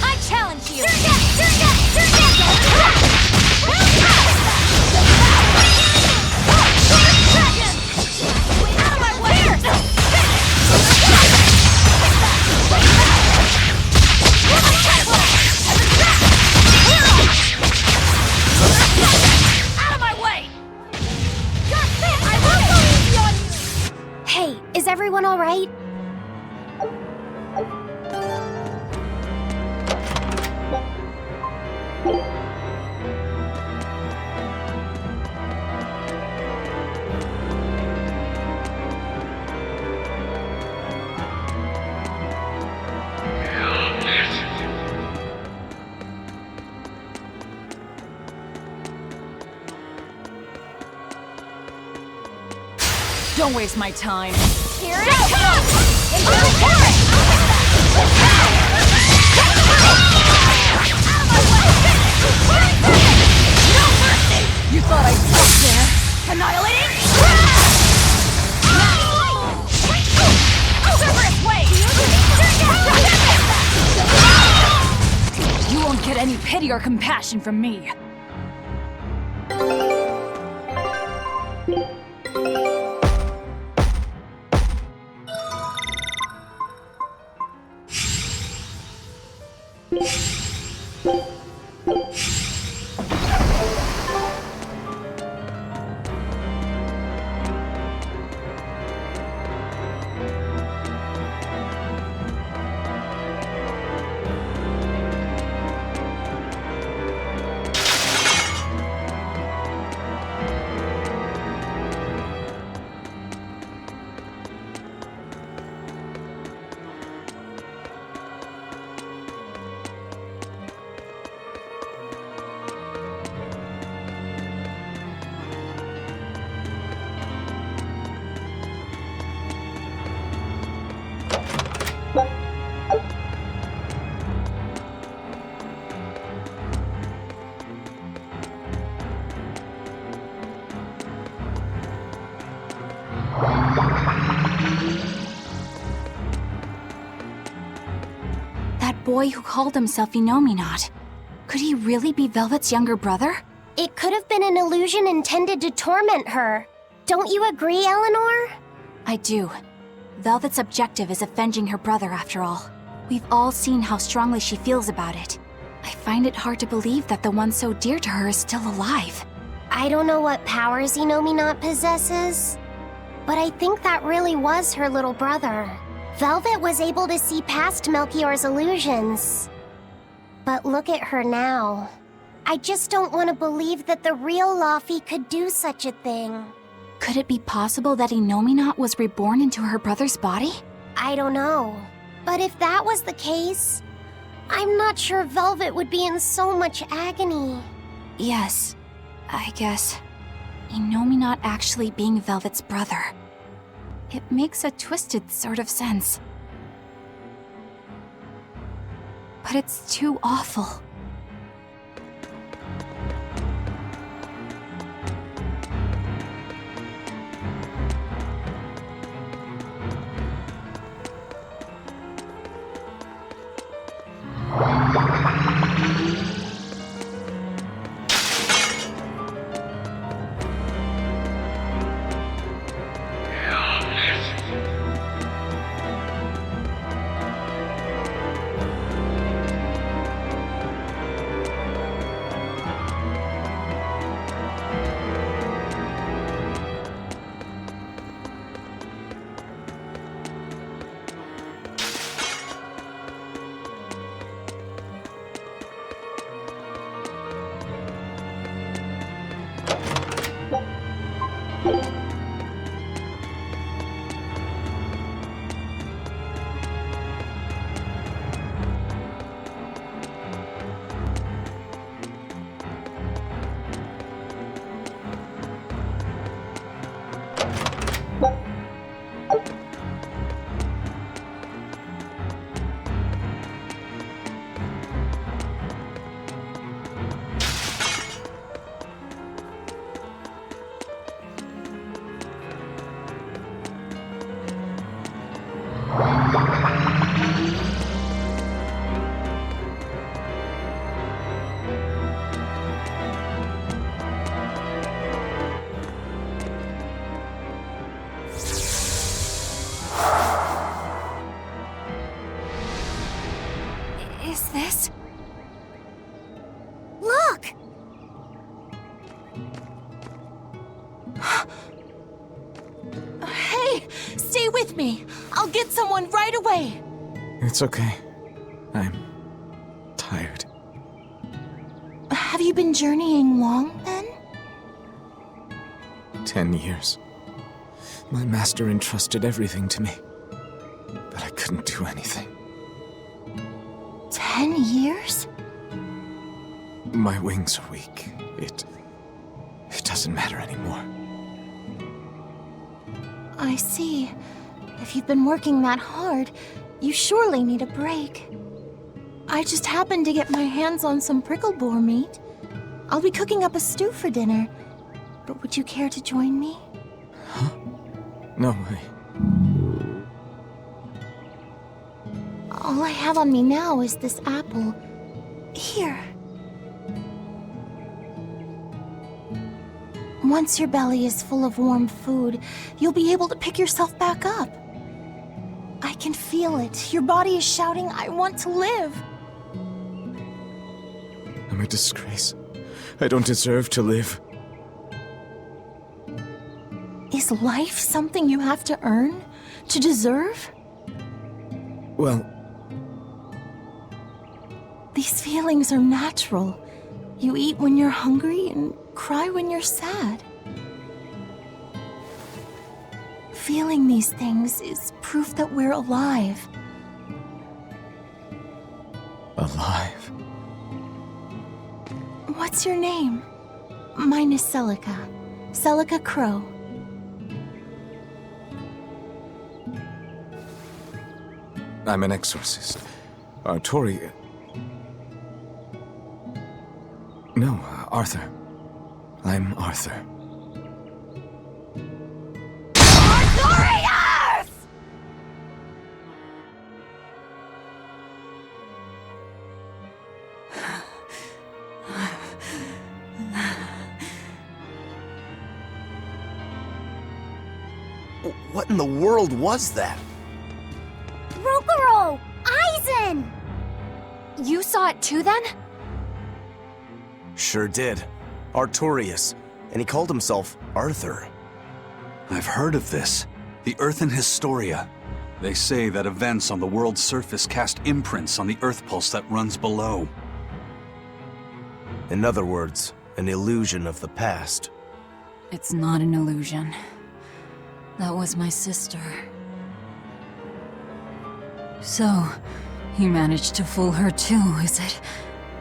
S9: I challenge you! Out of my way! Out of my way! You're fit! I will go easy on you!
S11: Hey, is everyone alright?
S5: Don't waste my time.
S9: Here it comes! Into the forest! Out of my way! No mercy!
S5: You thought I'd stop there?
S9: Annihilating! Cerberus way!
S5: get any pity or compassion from me.
S4: That boy who called himself Inominat. Could he really be Velvet's younger brother?
S11: It could have been an illusion intended to torment her. Don't you agree, Eleanor?
S4: I do. Velvet's objective is avenging her brother, after all. We've all seen how strongly she feels about it. I find it hard to believe that the one so dear to her is still alive.
S11: I don't know what powers Inominat possesses, but I think that really was her little brother. Velvet was able to see past Melchior's illusions. But look at her now. I just don't want to believe that the real Laufey could do such a thing.
S4: Could it be possible that Inominat was reborn into her brother's body?
S11: I don't know. But if that was the case, I'm not sure Velvet would be in so much agony.
S4: Yes, I guess. Inominat actually being Velvet's brother. It makes a twisted sort of sense. But it's too awful. Is this?
S11: Look!
S9: Hey, stay with me. I'll get someone right away.
S3: It's okay. I'm tired.
S9: Have you been journeying long, then?
S3: 10 years. My master entrusted everything to me, but I couldn't do anything.
S9: 10 years?
S3: My wings are weak. It doesn't matter anymore.
S9: I see. If you've been working that hard, you surely need a break. I just happened to get my hands on some prickle boar meat. I'll be cooking up a stew for dinner, but would you care to join me?
S3: Huh? No way.
S9: All I have on me now is this apple.
S4: Here. Once your belly is full of warm food, you'll be able to pick yourself back up. I can feel it. Your body is shouting, I want to live.
S16: I'm a disgrace. I don't deserve to live.
S4: Is life something you have to earn? To deserve?
S16: Well,
S4: these feelings are natural. You eat when you're hungry and cry when you're sad. Feeling these things is proof that we're alive.
S16: Alive?
S4: What's your name? Mine is Celica. Celica Crow.
S16: I'm an exorcist. Artoria. No, Arthur. I'm Arthur.
S7: Artorias!
S6: What in the world was that?
S11: Rokurou! Aizen!
S2: You saw it too, then?
S6: Sure did. Artorias. And he called himself Arthur.
S1: I've heard of this. The Earthen Historia. They say that events on the world's surface cast imprints on the Earth pulse that runs below.
S6: In other words, an illusion of the past.
S5: It's not an illusion. That was my sister. So, you managed to fool her too, is it?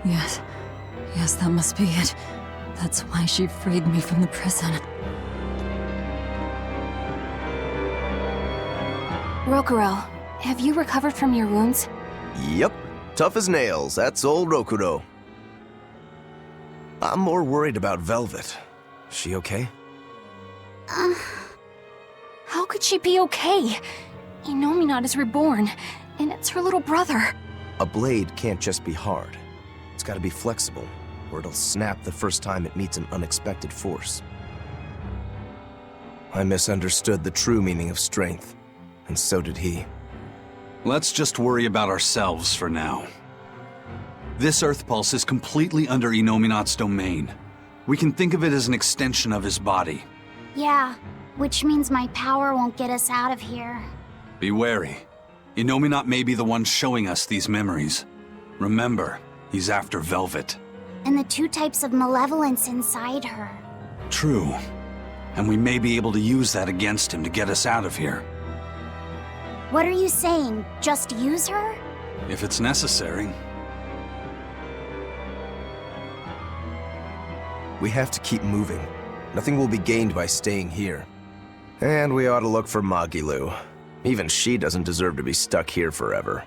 S5: Yes. Yes, that must be it. That's why she freed me from the prison.
S4: Rokurou, have you recovered from your wounds?
S6: Yep. Tough as nails. That's old Rokurou. I'm more worried about Velvet. Is she okay?
S4: How could she be okay? Innominat is reborn, and it's her little brother.
S6: A blade can't just be hard. It's gotta be flexible, or it'll snap the first time it meets an unexpected force. I misunderstood the true meaning of strength, and so did he.
S1: Let's just worry about ourselves for now. This Earth Pulse is completely under Innominat's domain. We can think of it as an extension of his body.
S11: Yeah, which means my power won't get us out of here.
S1: Be wary. Innominat may be the one showing us these memories. Remember, he's after Velvet.
S11: And the two types of malevolence inside her.
S1: True. And we may be able to use that against him to get us out of here.
S11: What are you saying? Just use her?
S1: If it's necessary.
S6: We have to keep moving. Nothing will be gained by staying here. And we ought to look for Magilu. Even she doesn't deserve to be stuck here forever.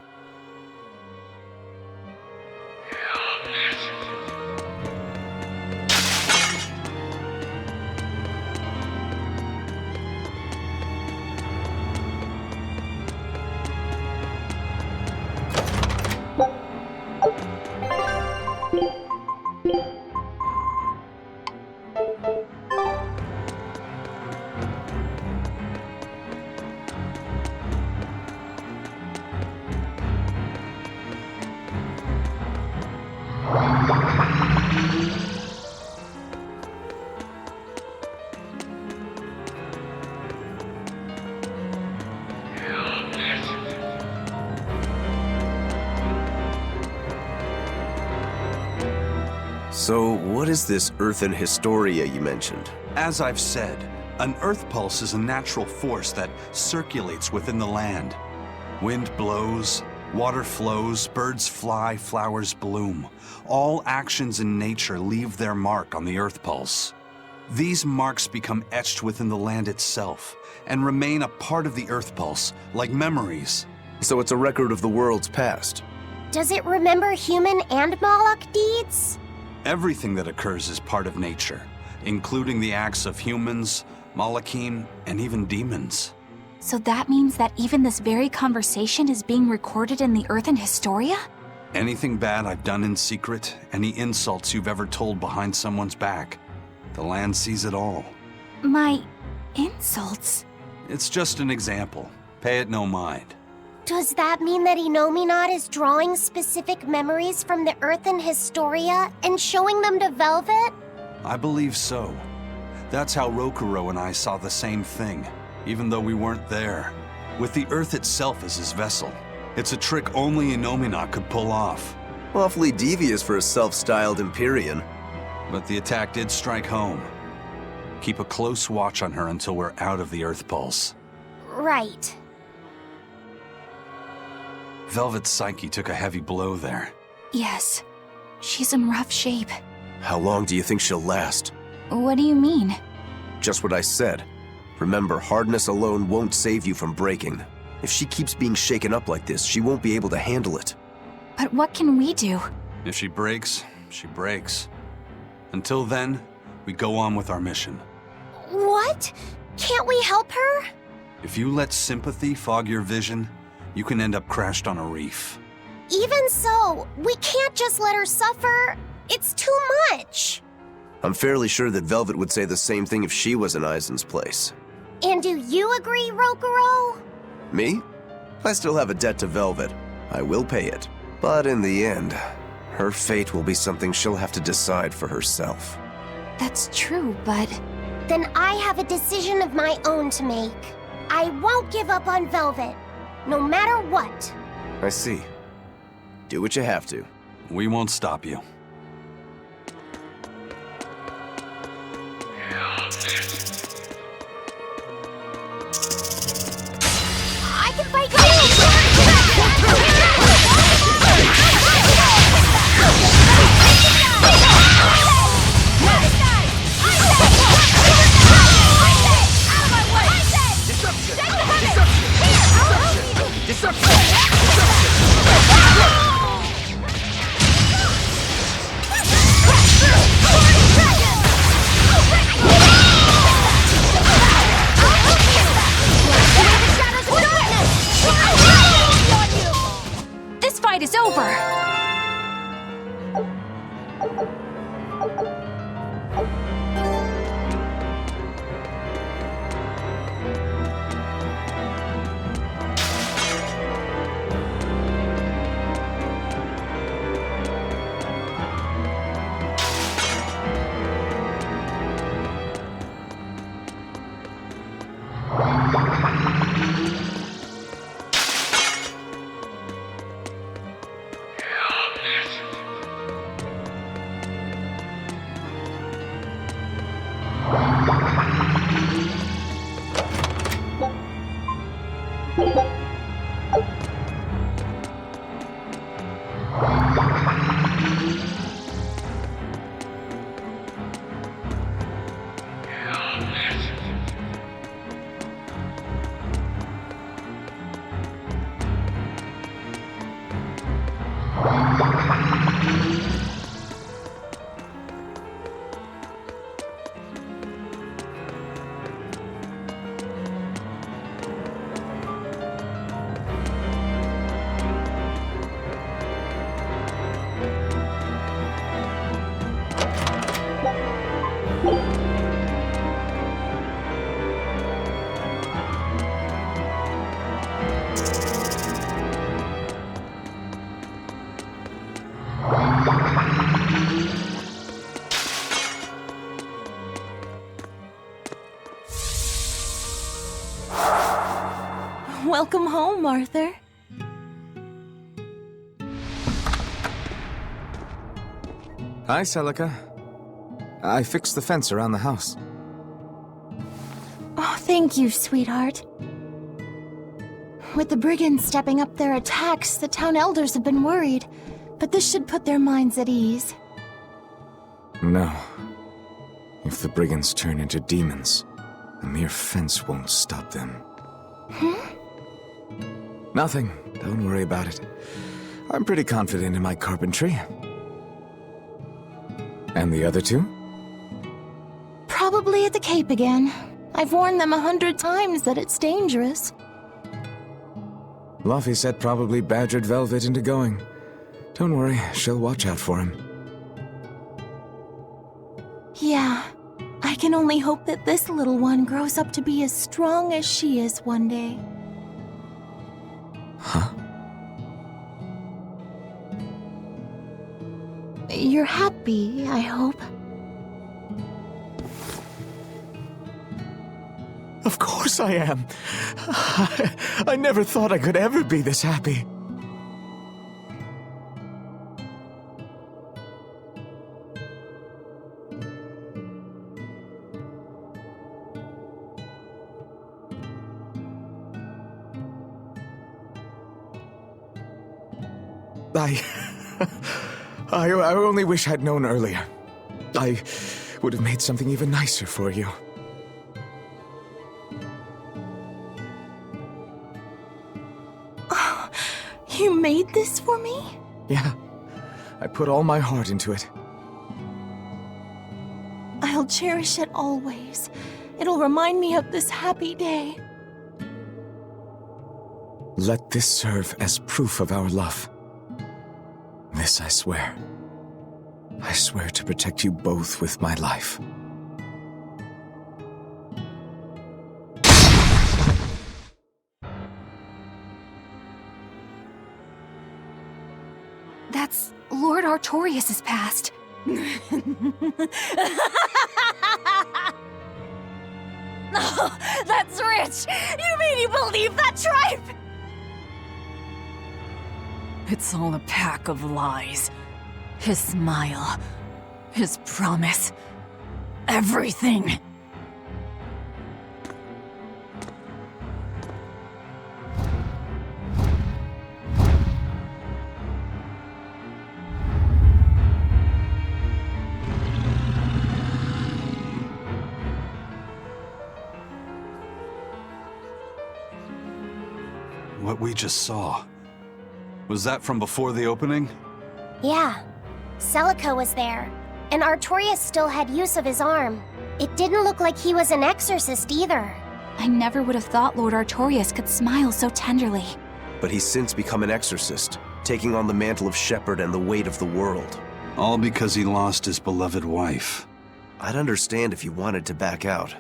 S6: So, what is this Earthen Historia you mentioned?
S1: As I've said, an Earth Pulse is a natural force that circulates within the land. Wind blows, water flows, birds fly, flowers bloom. All actions in nature leave their mark on the Earth Pulse. These marks become etched within the land itself, and remain a part of the Earth Pulse, like memories.
S6: So it's a record of the world's past.
S11: Does it remember human and Moloch deeds?
S1: Everything that occurs is part of nature, including the acts of humans, Malachim, and even demons.
S4: So that means that even this very conversation is being recorded in the Earthen Historia?
S1: Anything bad I've done in secret, any insults you've ever told behind someone's back, the land sees it all.
S4: My insults?
S1: It's just an example. Pay it no mind.
S11: Does that mean that Innominat is drawing specific memories from the Earth and Historia and showing them to Velvet?
S1: I believe so. That's how Rokuro and I saw the same thing, even though we weren't there. With the Earth itself as his vessel. It's a trick only Innominat could pull off.
S6: Awfully devious for a self-styled Empyrean.
S1: But the attack did strike home. Keep a close watch on her until we're out of the Earth Pulse.
S11: Right.
S1: Velvet's psyche took a heavy blow there.
S4: Yes. She's in rough shape.
S6: How long do you think she'll last?
S4: What do you mean?
S6: Just what I said. Remember, hardness alone won't save you from breaking. If she keeps being shaken up like this, she won't be able to handle it.
S4: But what can we do?
S1: If she breaks, she breaks. Until then, we go on with our mission.
S11: What? Can't we help her?
S1: If you let sympathy fog your vision, you can end up crashed on a reef.
S11: Even so, we can't just let her suffer. It's too much.
S6: I'm fairly sure that Velvet would say the same thing if she was in Aizen's place.
S11: And do you agree, Rokuro?
S6: Me? I still have a debt to Velvet. I will pay it. But in the end, her fate will be something she'll have to decide for herself.
S4: That's true, but...
S11: Then I have a decision of my own to make. I won't give up on Velvet, no matter what.
S6: I see. Do what you have to.
S1: We won't stop you.
S11: I can fight too!
S4: This fight is over!
S9: Welcome home, Arthur.
S3: Hi, Celica. I fixed the fence around the house.
S9: Oh, thank you, sweetheart. With the brigands stepping up their attacks, the town elders have been worried, but this should put their minds at ease.
S3: No. If the brigands turn into demons, a mere fence won't stop them. Nothing. Don't worry about it. I'm pretty confident in my carpentry. And the other two?
S9: Probably at the Cape again. I've warned them 100 times that it's dangerous.
S3: Luffy said probably badgered Velvet into going. Don't worry, she'll watch out for him.
S9: Yeah. I can only hope that this little one grows up to be as strong as she is one day.
S3: Huh?
S9: You're happy, I hope.
S3: Of course I am. I never thought I could ever be this happy. I only wish I'd known earlier. I would have made something even nicer for you.
S9: You made this for me?
S3: Yeah, I put all my heart into it.
S9: I'll cherish it always. It'll remind me of this happy day.
S3: Let this serve as proof of our love. This I swear. I swear to protect you both with my life.
S4: That's Lord Artorias' past.
S9: Oh, that's rich! You mean you believe that tripe?
S5: It's all a pack of lies. His smile, his promise, everything.
S1: What we just saw. Was that from before the opening?
S11: Yeah. Celica was there, and Artorias still had use of his arm. It didn't look like he was an exorcist either.
S4: I never would have thought Lord Artorias could smile so tenderly.
S6: But he's since become an exorcist, taking on the mantle of shepherd and the weight of the world.
S1: All because he lost his beloved wife.
S6: I'd understand if you wanted to back out.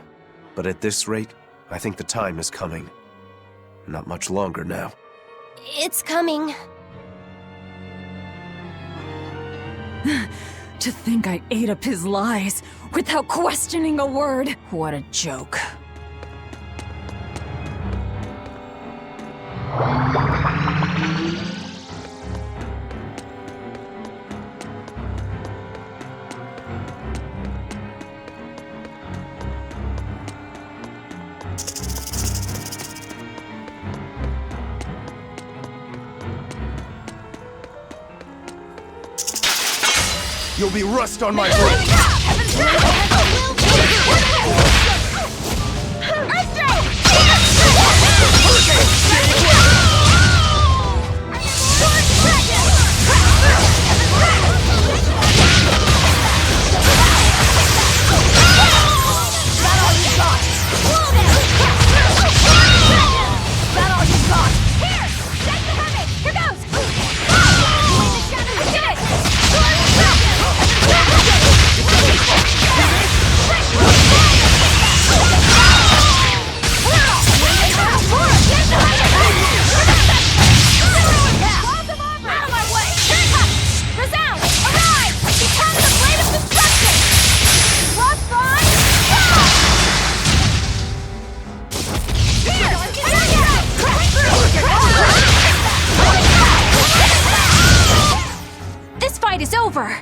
S6: But at this rate, I think the time is coming. Not much longer now.
S11: It's coming.
S5: To think I ate up his lies without questioning a word. What a joke.
S6: You'll be rust on my blade!
S4: This fight is over!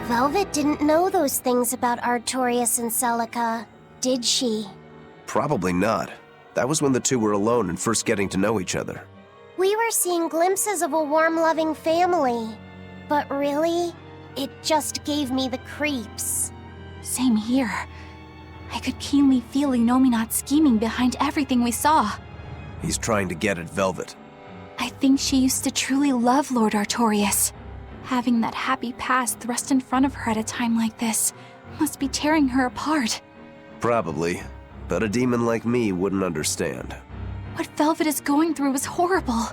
S11: Velvet didn't know those things about Artorias and Celica, did she?
S6: Probably not. That was when the two were alone and first getting to know each other.
S11: We were seeing glimpses of a warm, loving family. But really, It just gave me the creeps.
S4: Same here. I could keenly feel Inominat scheming behind everything we saw.
S6: He's trying to get at Velvet.
S4: I think she used to truly love Lord Artorias. Having that happy past thrust in front of her at a time like this must be tearing her apart.
S6: Probably, but a demon like me wouldn't understand.
S4: What Velvet is going through is horrible.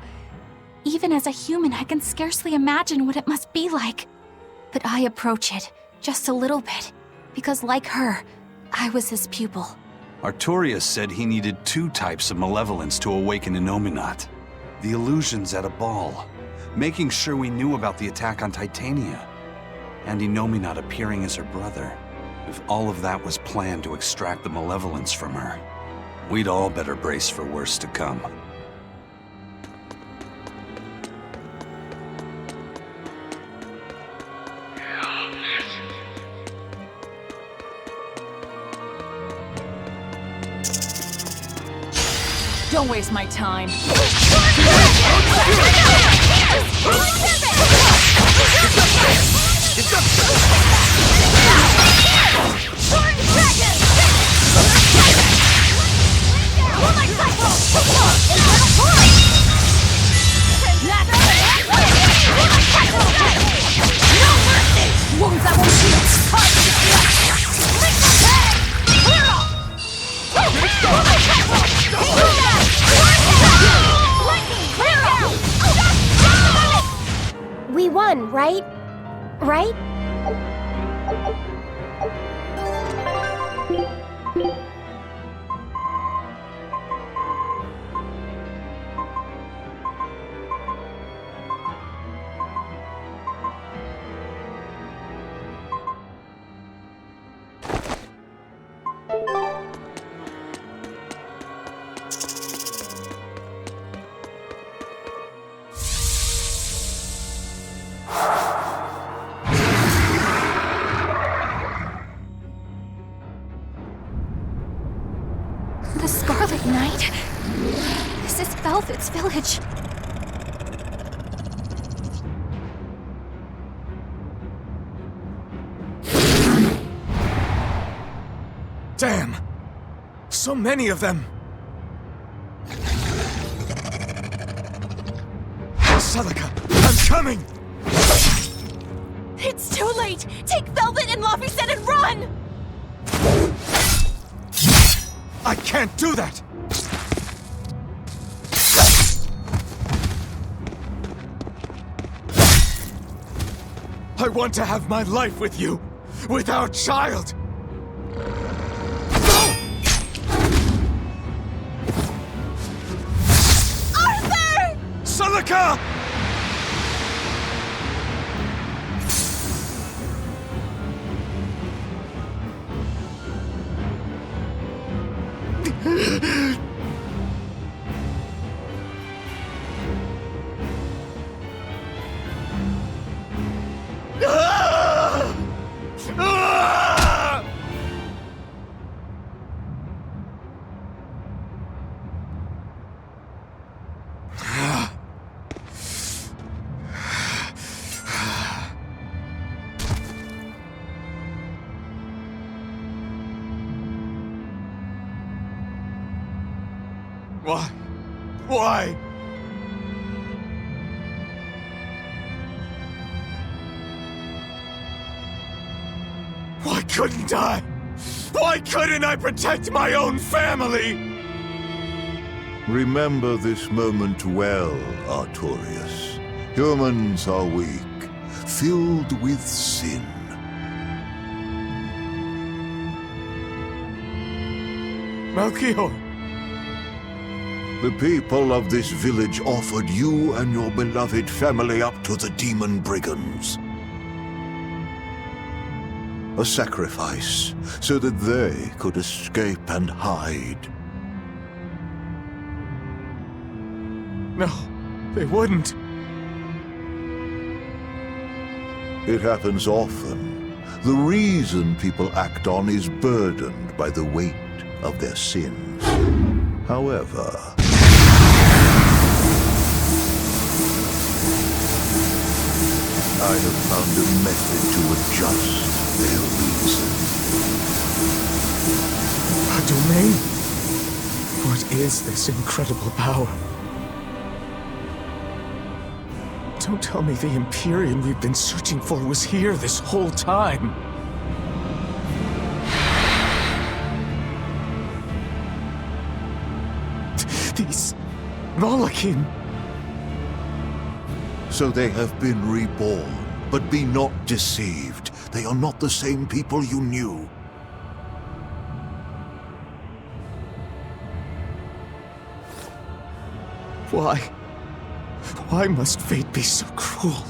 S4: Even as a human, I can scarcely imagine what it must be like. But I approach it, just a little bit, because like her, I was his pupil.
S1: Artorias said he needed 2 types of malevolence to awaken Inominat. The illusions at a ball, making sure we knew about the attack on Titania, and Inominat appearing as her brother. If all of that was planned to extract the malevolence from her, we'd all better brace for worse to come.
S5: Don't waste my time.
S11: We won, right? Right?
S4: The Scarlet Knight? This is Velvet's village.
S3: Damn! So many of them! Celica, I'm coming!
S9: It's too late! Take Velvet and Laphicet and run!
S3: I can't do that! I want to have my life with you, with our child!
S9: Arthur!
S3: Celica! Why? Why? Why couldn't I? Why couldn't I protect my own family?
S14: Remember this moment well, Artorias. Humans are weak, filled with sin.
S3: Melchior!
S14: The people of this village offered you and your beloved family up to the demon brigands. A sacrifice, so that they could escape and hide.
S3: No, they wouldn't.
S14: It happens often. The reason people act on is burdened by the weight of their sins. However, I have found a method to adjust their reason.
S3: A domain? What is this incredible power? Don't tell me the Imperium we've been searching for was here this whole time. These Malachim.
S14: So they have been reborn, but be not deceived. They are not the same people you knew.
S3: Why? Why must fate be so cruel?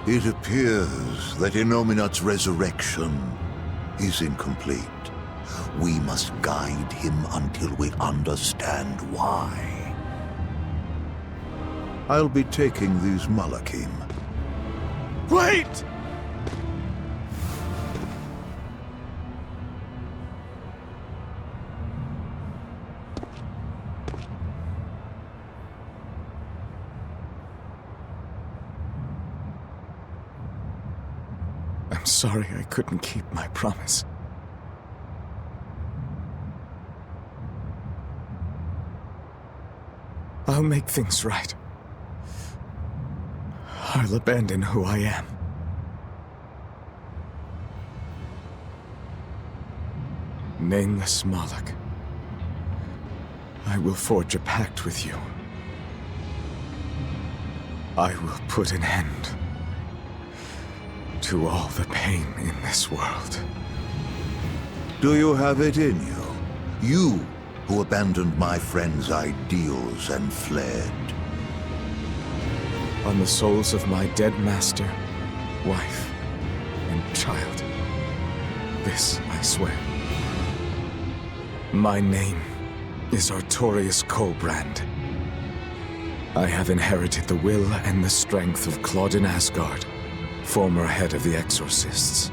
S14: It appears that Innominat's resurrection is incomplete. We must guide him until we understand why. I'll be taking these Malachim.
S3: Wait! I'm sorry I couldn't keep my promise. I'll make things right. I'll abandon who I am. Nameless Moloch, I will forge a pact with you. I will put an end to all the pain in this world.
S14: Do you have it in you? You who abandoned my friend's ideals and fled.
S3: On the souls of my dead master, wife, and child. This I swear. My name is Artorius Colbrand. I have inherited the will and the strength of Claudin Asgard, former head of the Exorcists.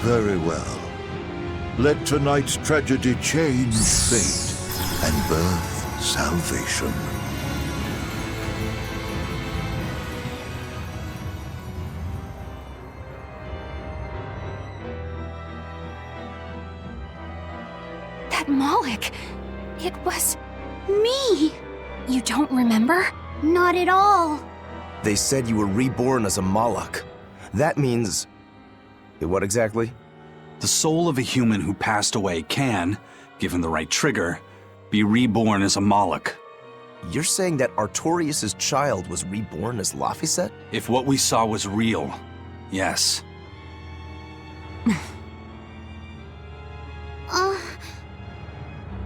S14: Very well. Let tonight's tragedy change fate and birth salvation.
S4: That Moloch, it was me. You don't remember?
S11: Not at all.
S6: They said you were reborn as a Moloch. That means... what exactly?
S1: The soul of a human who passed away can, given the right trigger, be reborn as a Moloch.
S6: You're saying that Artorius' child was reborn as Laphicet?
S1: If what we saw was real, yes.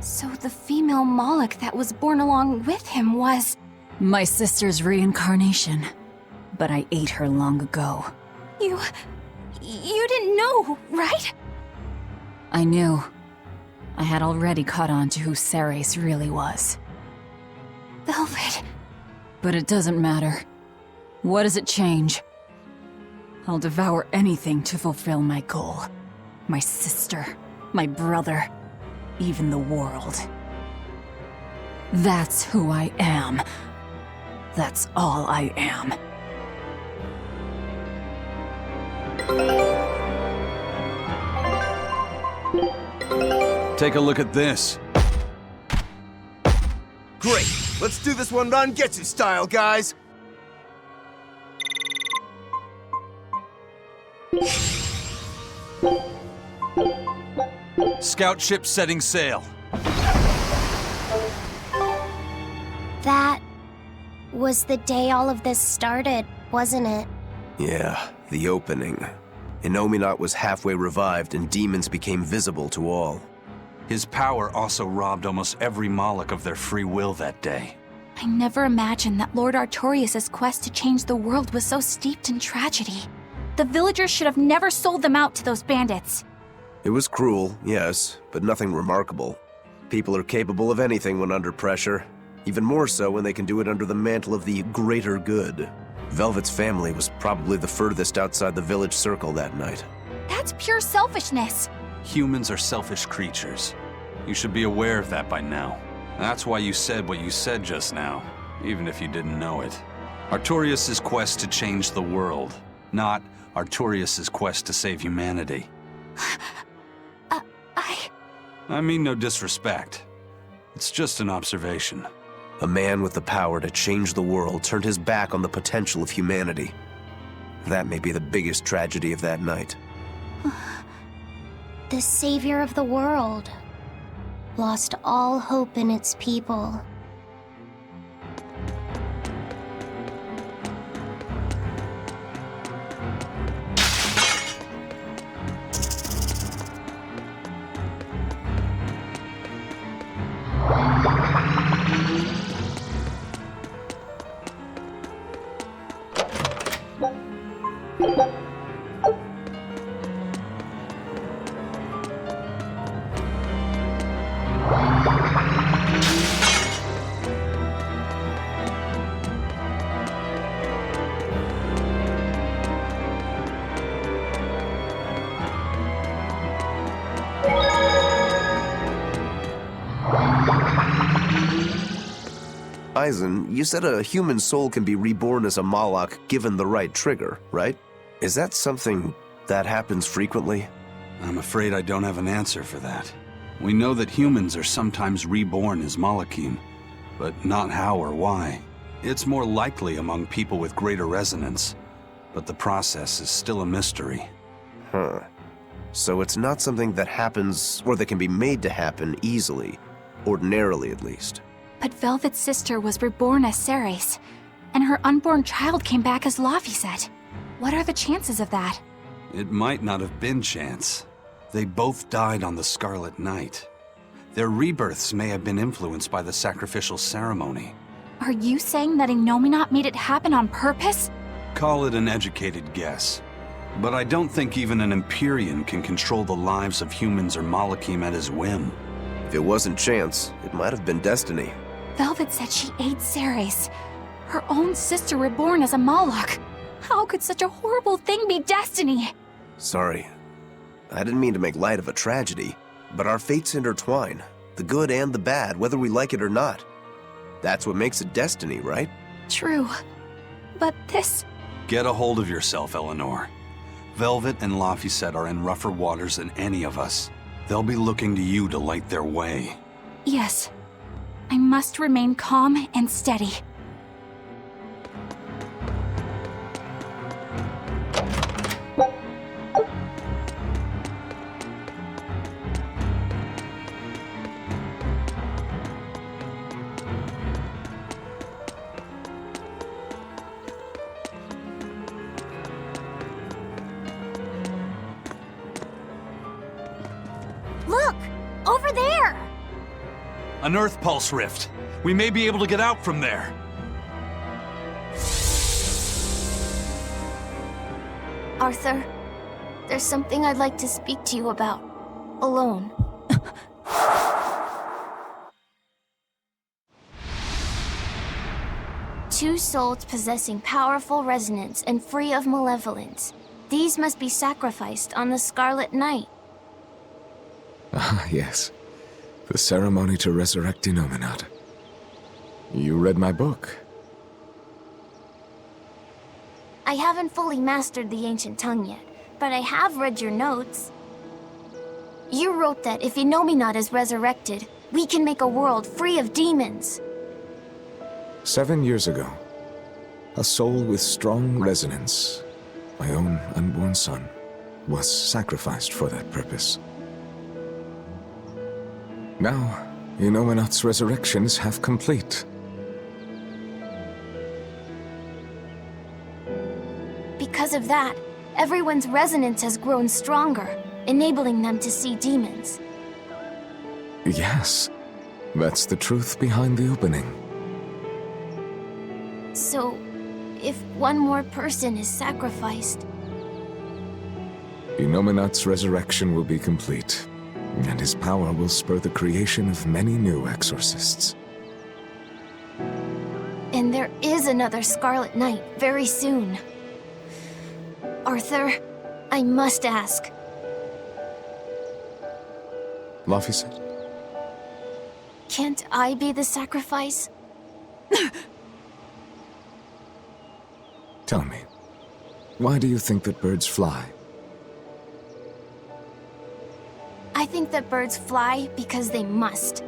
S4: So the female Moloch that was born along with him was...
S5: My sister's reincarnation. But I ate her long ago.
S4: You didn't know, right?
S5: I knew. I had already caught on to who Ceres really was.
S4: Velvet.
S5: But it doesn't matter. What does it change? I'll devour anything to fulfill my goal. My sister, my brother, even the world. That's who I am. That's all I am.
S1: Take a look at this.
S6: Great! Let's do this one Rangetsu style, guys!
S1: Scout ship setting sail.
S11: That was the day all of this started, wasn't it?
S6: Yeah, the opening. Innominat was halfway revived and demons became visible to all.
S1: His power also robbed almost every Moloch of their free will that day.
S4: I never imagined that Lord Artorius' quest to change the world was so steeped in tragedy. The villagers should have never sold them out to those bandits.
S6: It was cruel, yes, but nothing remarkable. People are capable of anything when under pressure. Even more so when they can do it under the mantle of the greater good. Velvet's family was probably the furthest outside the village circle that night.
S4: That's pure selfishness.
S1: Humans are selfish creatures. You should be aware of that by now. That's why you said what you said just now, even if you didn't know it. Artorias' quest to change the world, not Artorias' quest to save humanity. I mean no disrespect. It's just an observation.
S6: A man with the power to change the world turned his back on the potential of humanity. That may be the biggest tragedy of that night.
S11: The savior of the world lost all hope in its people.
S6: Eisen, you said a human soul can be reborn as a Moloch given the right trigger, right? Is that something that happens frequently?
S1: I'm afraid I don't have an answer for that. We know that humans are sometimes reborn as Molochim, but not how or why. It's more likely among people with greater resonance, but the process is still a mystery.
S6: Huh. So it's not something that happens, or that can be made to happen easily, ordinarily at least.
S4: But Velvet's sister was reborn as Ceres, and her unborn child came back as Laphicet. What are the chances of that?
S1: It might not have been chance. They both died on the Scarlet Night. Their rebirths may have been influenced by the sacrificial ceremony.
S4: Are you saying that Innominat made it happen on purpose?
S1: Call it an educated guess. But I don't think even an Empyrean can control the lives of humans or Molochim at his whim.
S6: If it wasn't chance, it might have been destiny.
S4: Velvet said she ate Ceres, her own sister reborn as a Moloch. How could such a horrible thing be destiny?
S6: Sorry. I didn't mean to make light of a tragedy, but our fates intertwine, the good and the bad, whether we like it or not. That's what makes it destiny, right?
S4: True. But this...
S1: Get a hold of yourself, Eleanor. Velvet and Laphicet are in rougher waters than any of us. They'll be looking to you to light their way.
S4: Yes. I must remain calm and steady.
S11: Look! Over there!
S1: An Earth Pulse rift. We may be able to get out from there.
S2: Arthur, there's something I'd like to speak to you about. Alone. Two souls possessing powerful resonance and free of malevolence. These must be sacrificed on the Scarlet Night.
S15: Ah, yes. The ceremony to resurrect Innominat. You read my book.
S2: I haven't fully mastered the ancient tongue yet, but I have read your notes. You wrote that if Innominat is resurrected, we can make a world free of demons.
S15: 7 years ago, a soul with strong resonance, my own unborn son, was sacrificed for that purpose. Now, Innominat's resurrection is half complete.
S2: Because of that, everyone's resonance has grown stronger, enabling them to see demons.
S15: Yes, that's the truth behind the opening.
S2: So, if one more person is sacrificed...
S15: Innominat's resurrection will be complete, and his power will spur the creation of many new exorcists.
S2: And there is another Scarlet Night very soon. Arthur, I must ask.
S15: Laphicet,
S2: Can't I be the sacrifice?
S15: Tell me, why do you think that birds fly?
S2: I think that birds fly because they must.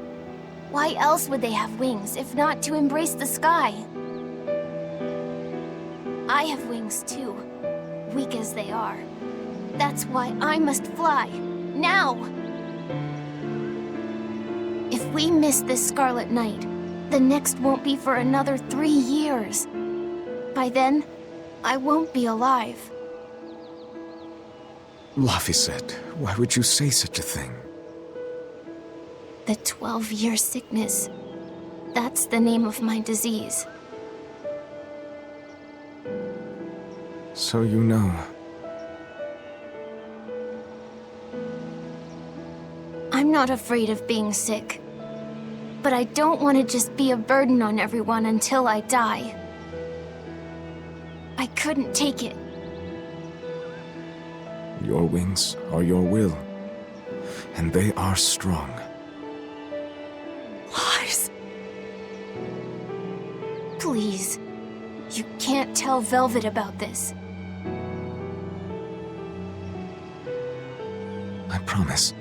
S2: Why else would they have wings if not to embrace the sky? I have wings too, weak as they are. That's why I must fly, now! If we miss this Scarlet Night, the next won't be for another 3 years. By then, I won't be alive.
S15: Laphicet, why would you say such a thing?
S2: The 12-year sickness. That's the name of my disease.
S15: So you know.
S2: I'm not afraid of being sick. But I don't want to just be a burden on everyone until I die. I couldn't take it.
S15: Your wings are your will, and they are strong.
S2: Lies. Please. You can't tell Velvet about this.
S15: I promise.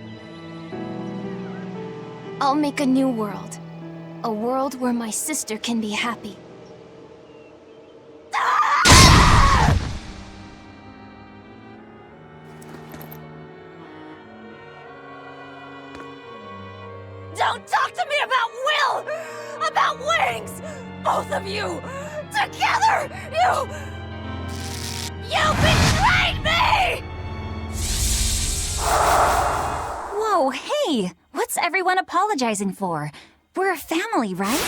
S2: I'll make a new world. A world where my sister can be happy.
S9: Don't talk to me about will! About wings! Both of you! Together! You betrayed me!
S5: Whoa, hey! What's everyone apologizing for? We're a family, right?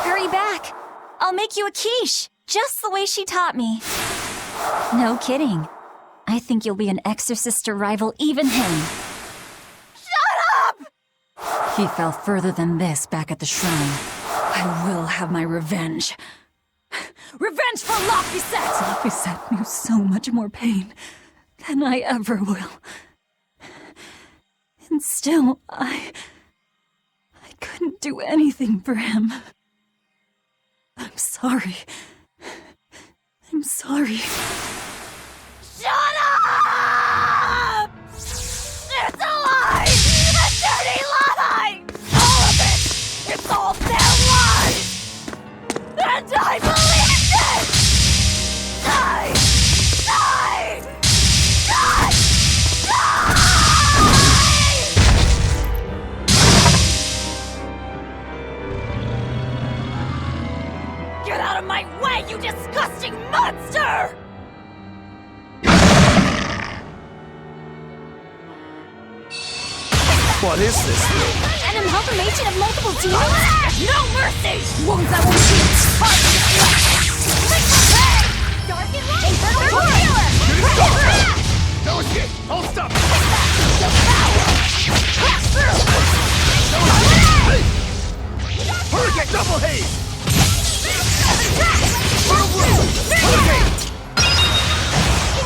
S5: Hurry back! I'll make you a quiche, just the way she taught me. No kidding. I think you'll be an exorcist to rival even him.
S9: Shut up!
S5: He fell further than this back at the shrine. I will have my revenge. Revenge for Laphicet! Laphicet knew so much more pain than I ever will. And still, I couldn't do anything for him. I'm sorry. I'm sorry.
S9: Shut up! It's a lie! A dirty lie! All of it! It's all their lies! And I believed it! Die! Die! Die! Die! Get out of my way, you disgusting monster!
S6: What is this?
S2: An amalgamation of multiple demons?
S9: No mercy! Wounds that won't heal! Lick the pig! Dark and light! Infernal healer!
S8: No escape! Hold stop!
S9: Pass through!
S8: Hurricane double haze!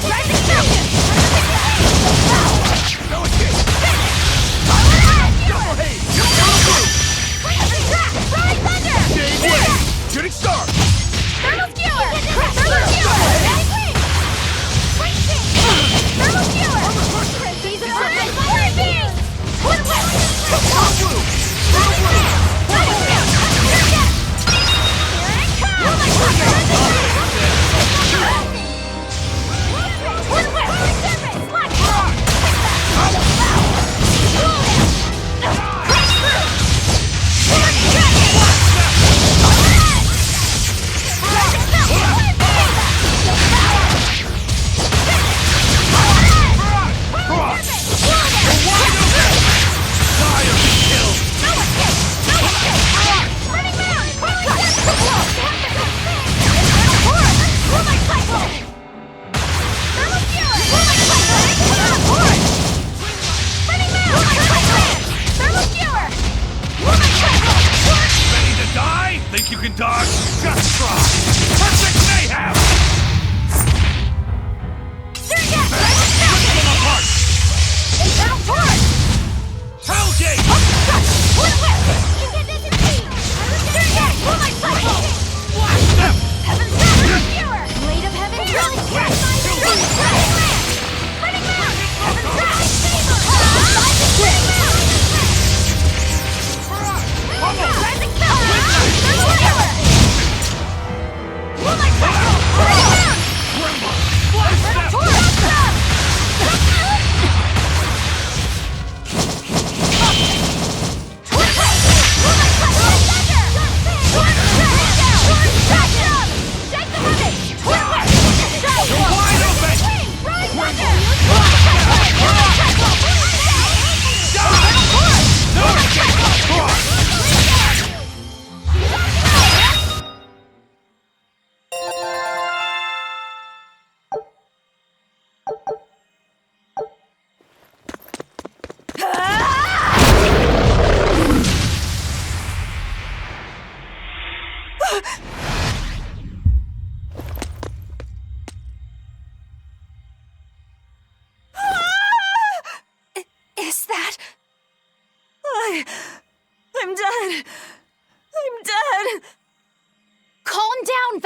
S9: Rising champion!
S8: No escape! Double haze!
S9: Throwing thunder!
S8: Shooting star!
S9: Thermal skewer! Thermal skewer! Thermal skewer! Fire beam! One whip!
S8: Hot blue! Think you can dodge? Just try! Perfect mayhem! Rip them apart!
S9: Internal torch!
S8: Hellgate!
S9: One whip!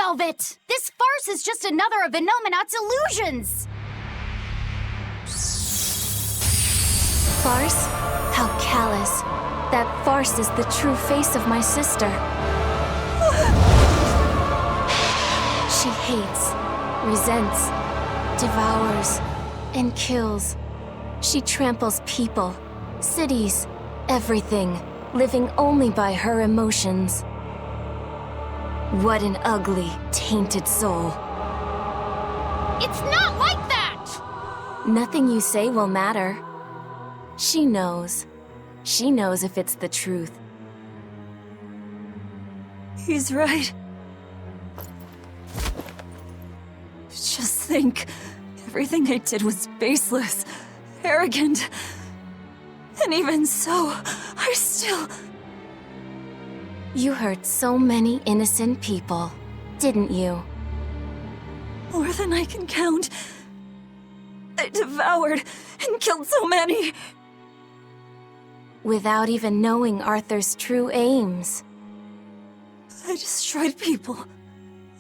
S4: Velvet! This farce is just another of Inominat's illusions!
S2: Farce? How callous. That farce is the true face of my sister. She hates, resents, devours, and kills. She tramples people, cities, everything, living only by her emotions. What an ugly, tainted soul.
S4: It's not like that!
S2: Nothing you say will matter. She knows. She knows if it's the truth.
S9: He's right. Just think, everything I did was baseless, arrogant. And even so, I still...
S2: You hurt so many innocent people, didn't you?
S9: More than I can count. I devoured and killed so many.
S2: Without even knowing Arthur's true aims.
S9: I destroyed people.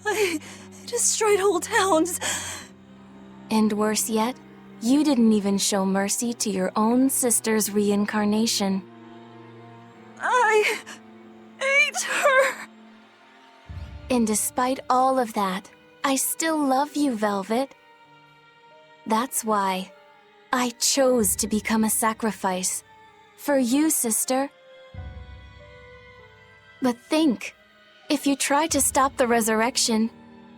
S9: I destroyed whole towns.
S2: And worse yet, you didn't even show mercy to your own sister's reincarnation.
S9: I ate her.
S2: And despite all of that, I still love you, Velvet. That's why I chose to become a sacrifice. For you, sister. But think, if you try to stop the resurrection,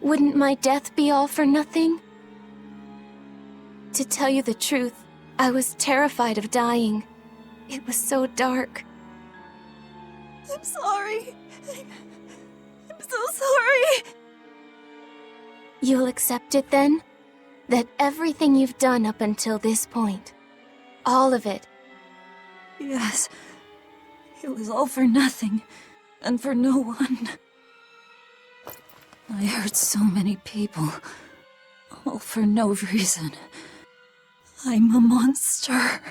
S2: wouldn't my death be all for nothing? To tell you the truth, I was terrified of dying. It was so dark.
S9: I'm sorry. I'm so sorry.
S2: You'll accept it then? That everything you've done up until this point, all of it.
S9: Yes. It was all for nothing, and for no one. I hurt so many people, all for no reason. I'm a monster.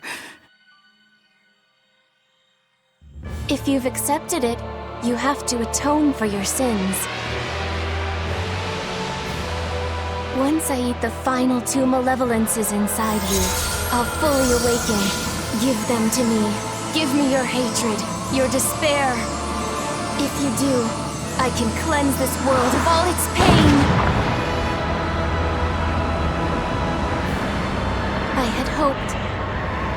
S2: If you've accepted it, you have to atone for your sins. Once I eat the final two malevolences inside you, I'll fully awaken. Give them to me. Give me your hatred, your despair. If you do, I can cleanse this world of all its pain. I had hoped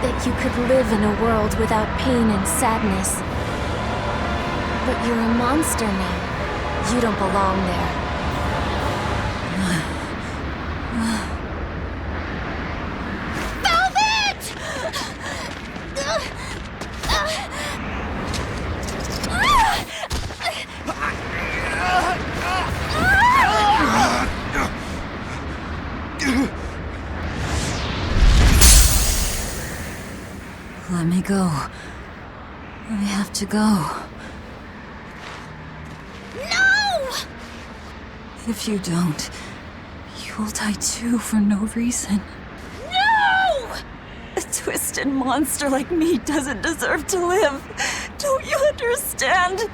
S2: that you could live in a world without pain and sadness. But you're a monster now. You don't belong there.
S5: Let me go. I have to go.
S9: No!
S5: If you don't, you'll die too for no reason.
S9: No! A twisted monster like me doesn't deserve to live. Don't you understand?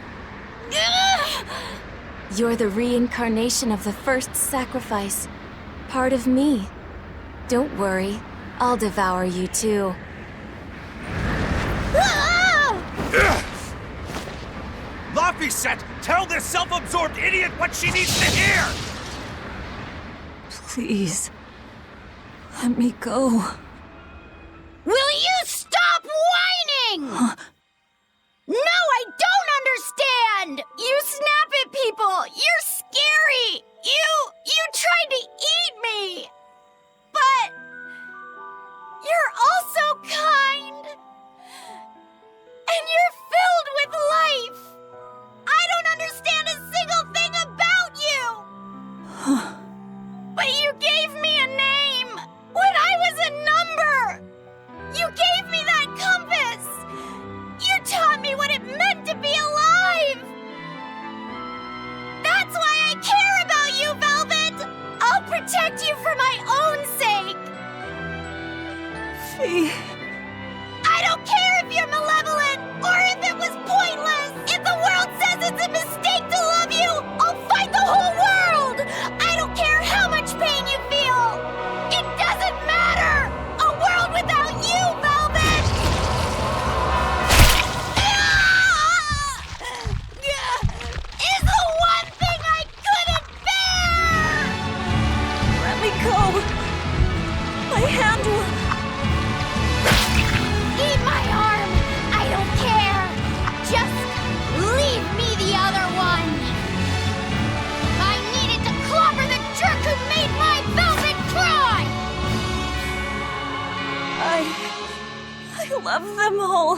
S2: You're the reincarnation of the first sacrifice. Part of me. Don't worry, I'll devour you too.
S8: Laphicet, tell this self-absorbed idiot what she needs to hear!
S5: Please, let me go.
S7: Will you stop whining?
S5: Huh?
S7: No, I don't understand! You snap at people! You're scary! You tried to eat me! But you're also kind! And you're filled with life! I don't understand a single thing about you! But you gave me a name! When I was a number! You gave me that compass! You taught me what it meant to be alive! That's why I care about you, Velvet! I'll protect you for my own sake!
S9: Fee...
S7: I don't care if you're malevolent, or if it was pointless! If the world says it's a mistake to love you, I'll fight the whole world!
S9: loved them all.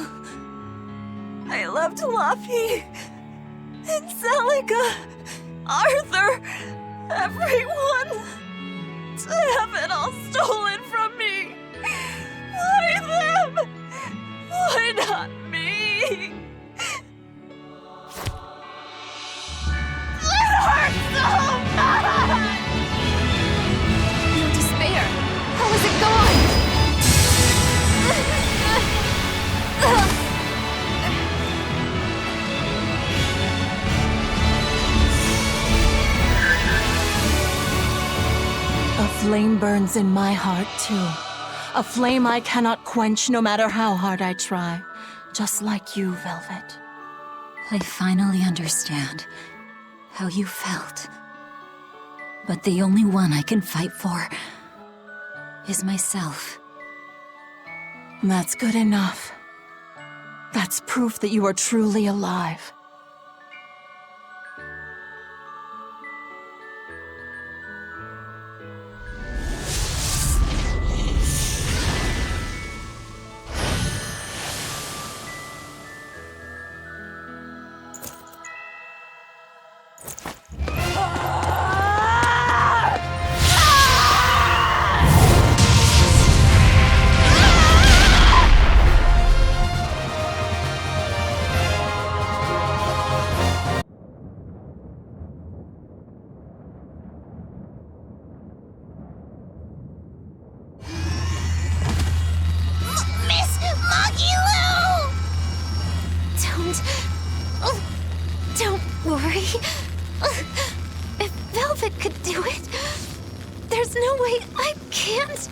S9: I loved Laffy and Celica, Arthur, everyone. To have it all stolen from me. Why them? Why not me? It hurts so much!
S2: No despair. How is it gone?
S9: A flame burns in my heart, too. A flame I cannot quench no matter how hard I try. Just like you, Velvet.
S5: I finally understand how you felt. But the only one I can fight for is myself.
S9: That's good enough. That's proof that you are truly alive.
S2: Don't worry. If Velvet could do it, there's no way I can't.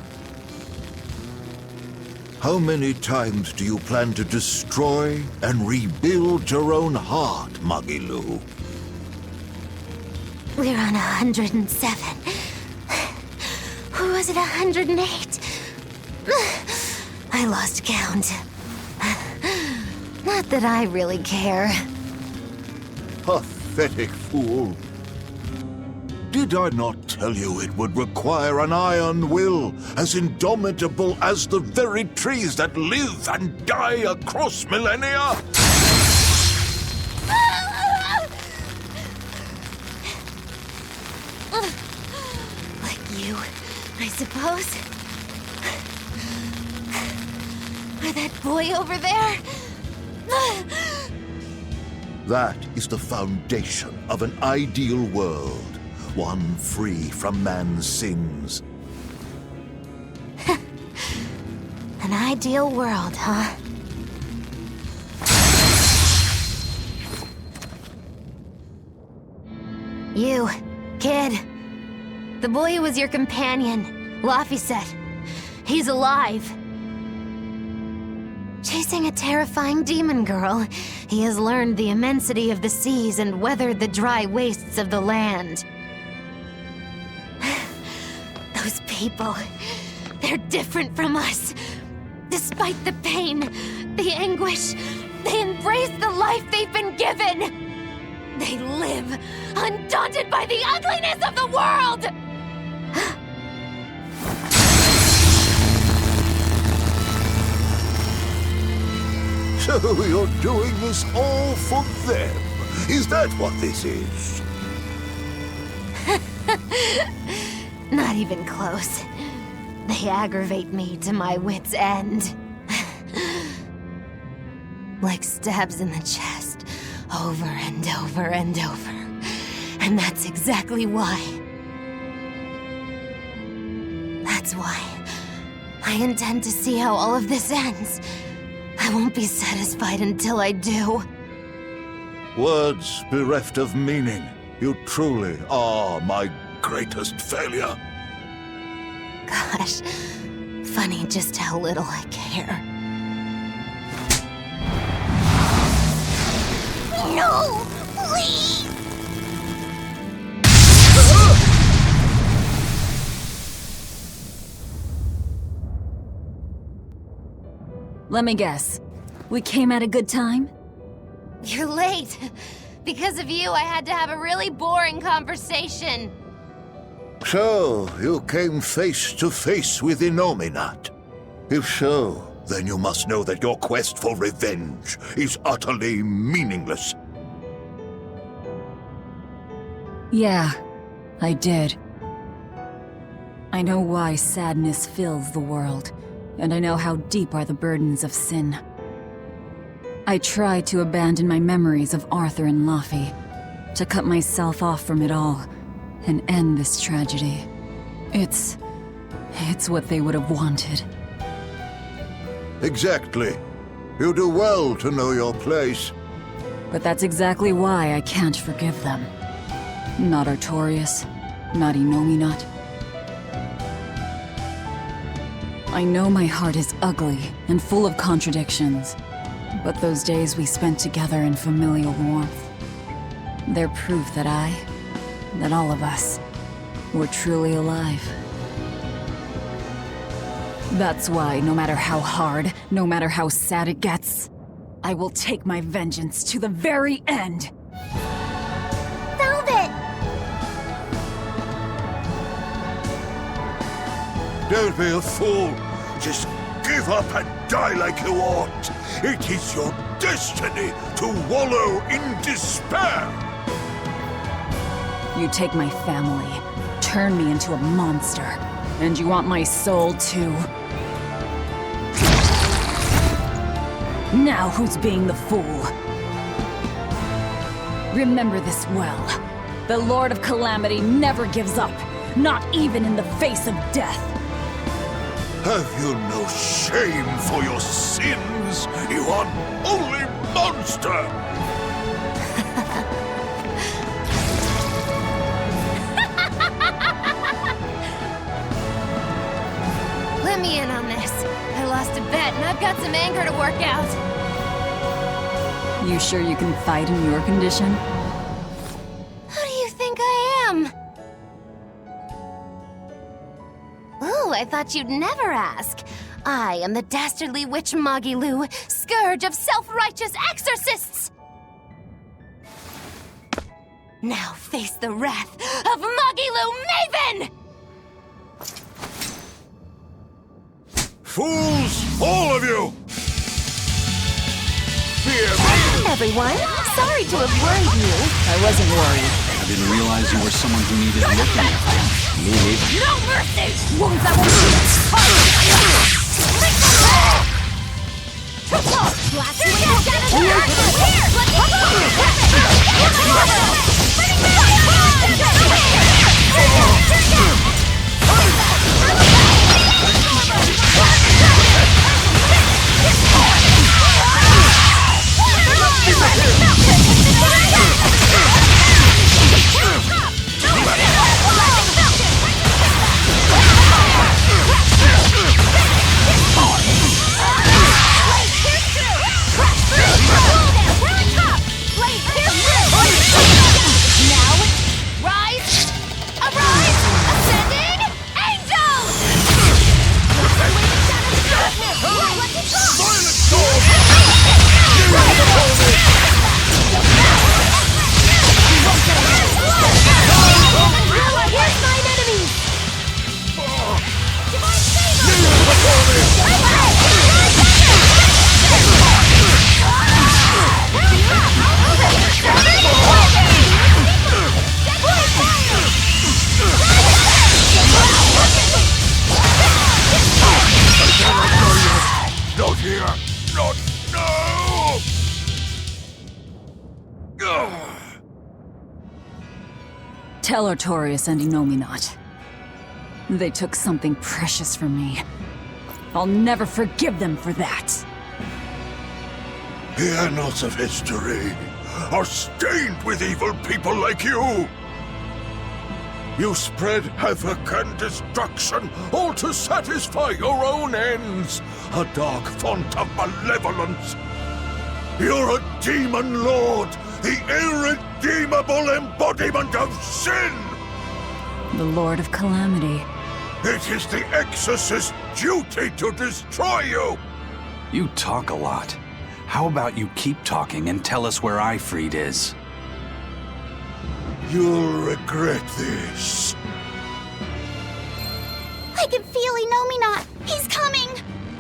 S14: How many times do you plan to destroy and rebuild your own heart, Magilu?
S2: We're on 107. Or was it 108? I lost count. Not that I really care.
S14: Pathetic fool. Did I not tell you it would require an iron will as indomitable as the very trees that live and die across millennia?
S2: Like you, I suppose. Or that boy over there.
S14: That is the foundation of an ideal world. One free from man's sins.
S2: An ideal world, huh? You, kid. The boy who was your companion, Laffy said. He's alive. Chasing a terrifying demon girl, he has learned the immensity of the seas and weathered the dry wastes of the land. Those people, they're different from us. Despite the pain, the anguish, they embrace the life they've been given. They live, undaunted by the ugliness of the world!
S14: So you're doing this all for them? Is that what this is?
S2: Not even close. They aggravate me to my wit's end. Like stabs in the chest, over and over and over. And that's exactly why. That's why I intend to see how all of this ends. I won't be satisfied until I do.
S14: Words bereft of meaning. You truly are my greatest failure.
S2: Gosh, funny just how little I care.
S7: No! Please!
S5: Let me guess. We came at a good time?
S2: You're late. Because of you, I had to have a really boring conversation.
S14: So, you came face to face with Inominat. If so, Then you must know that your quest for revenge is utterly meaningless.
S5: Yeah, I did. I know why sadness fills the world, and I know how deep are the burdens of sin. I tried to abandon my memories of Arthur and Laffy, to cut myself off from it all, and end this tragedy. It's what they would have wanted.
S14: Exactly. You do well to know your place.
S5: But that's exactly why I can't forgive them. Not Artorias, not Inominat. I know my heart is ugly and full of contradictions, but those days we spent together in familial warmth, they're proof that all of us, were truly alive. That's why, no matter how hard, no matter how sad it gets, I will take my vengeance to the very end!
S11: Velvet!
S14: Don't be a fool. Just give up and die like you ought. It is your destiny to wallow in despair.
S5: You take my family, turn me into a monster, and you want my soul too? Now who's being the fool? Remember this well. The Lord of Calamity never gives up, not even in the face of death.
S14: Have you no shame for your sins, you unholy monster?
S2: Let me in on this. I lost a bet and I've got some anger to work out.
S5: You sure you can fight in your condition?
S2: Who do you think I am? Ooh, I thought you'd never ask. I am the dastardly witch Magilu, scourge of self-righteous exorcists! Now face the wrath of Magilu Maven!
S14: Fools, all of you!
S2: Hi, everyone. Sorry to have worried you.
S5: I wasn't worried.
S1: I didn't realize you were someone who needed looking after. Me neither.
S2: No mercy! Wounds that will shoot!
S14: Not here! Not now!
S5: Tell Artorias and Inominat. They took something precious from me. I'll never forgive them for that.
S14: The annals of history are stained with evil people like you! You spread havoc and destruction, all to satisfy your own ends. A dark font of malevolence. You're a demon lord, the irredeemable embodiment of sin!
S5: The Lord of Calamity.
S14: It is the Exorcist's duty to destroy you!
S1: You talk a lot. How about you keep talking and tell us where Ifrid is?
S14: You'll regret this.
S11: I can feel Inominat. He's coming.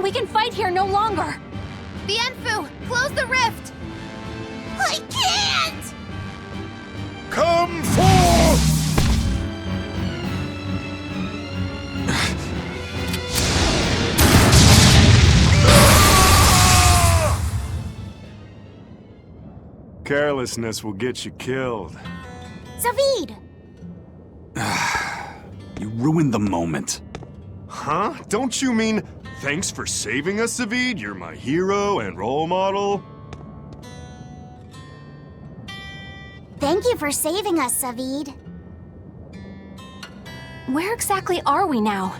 S4: We can fight here no longer!
S2: Bienfu, close the rift!
S7: I can't!
S14: Come forth!
S17: Carelessness will get you killed.
S11: Zavid!
S1: You ruined the moment.
S17: Huh? Don't you mean, thanks for saving us, Zavid? You're my hero and role model?
S11: Thank you for saving us, Zavid.
S4: Where exactly are we now?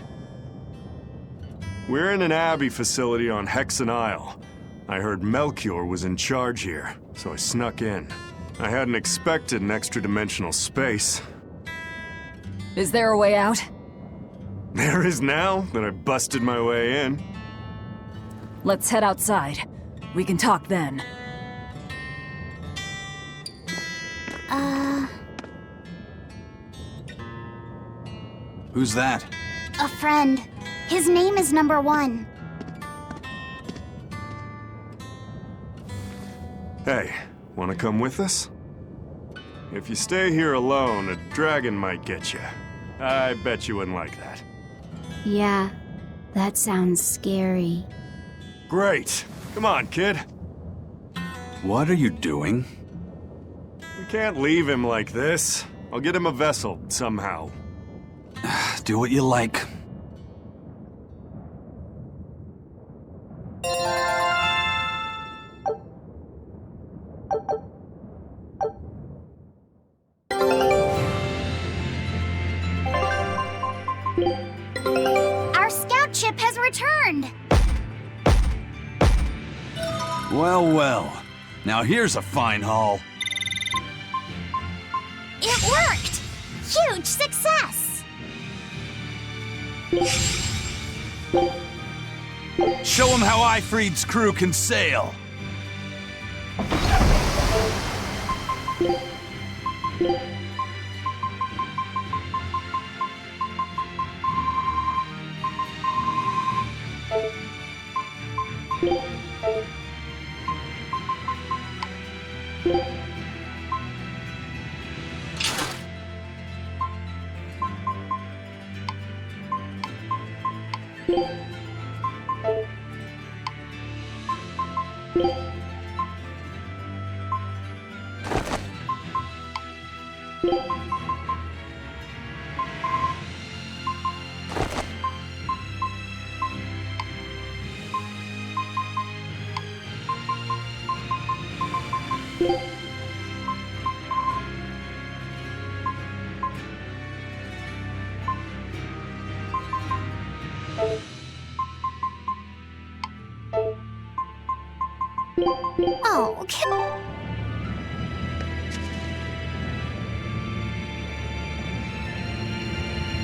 S17: We're in an Abbey facility on Hexen Isle. I heard Melchior was in charge here, so I snuck in. I hadn't expected an extra-dimensional space.
S5: Is there a way out?
S17: There is now that I busted my way in.
S5: Let's head outside. We can talk then.
S1: Who's that?
S11: A friend. His name is Number 1.
S17: Hey, wanna come with us? If you stay here alone, a dragon might get you. I bet you wouldn't like that.
S11: Yeah, that sounds scary.
S17: Great. Come on, kid.
S1: What are you doing?
S17: We can't leave him like this. I'll get him a vessel, somehow.
S1: Do what you like.
S11: Our scout ship has returned!
S1: Well, well. Now here's a fine haul.
S11: It worked! Huge success!
S1: Show them how Ifreed's crew can sail.
S11: Oh,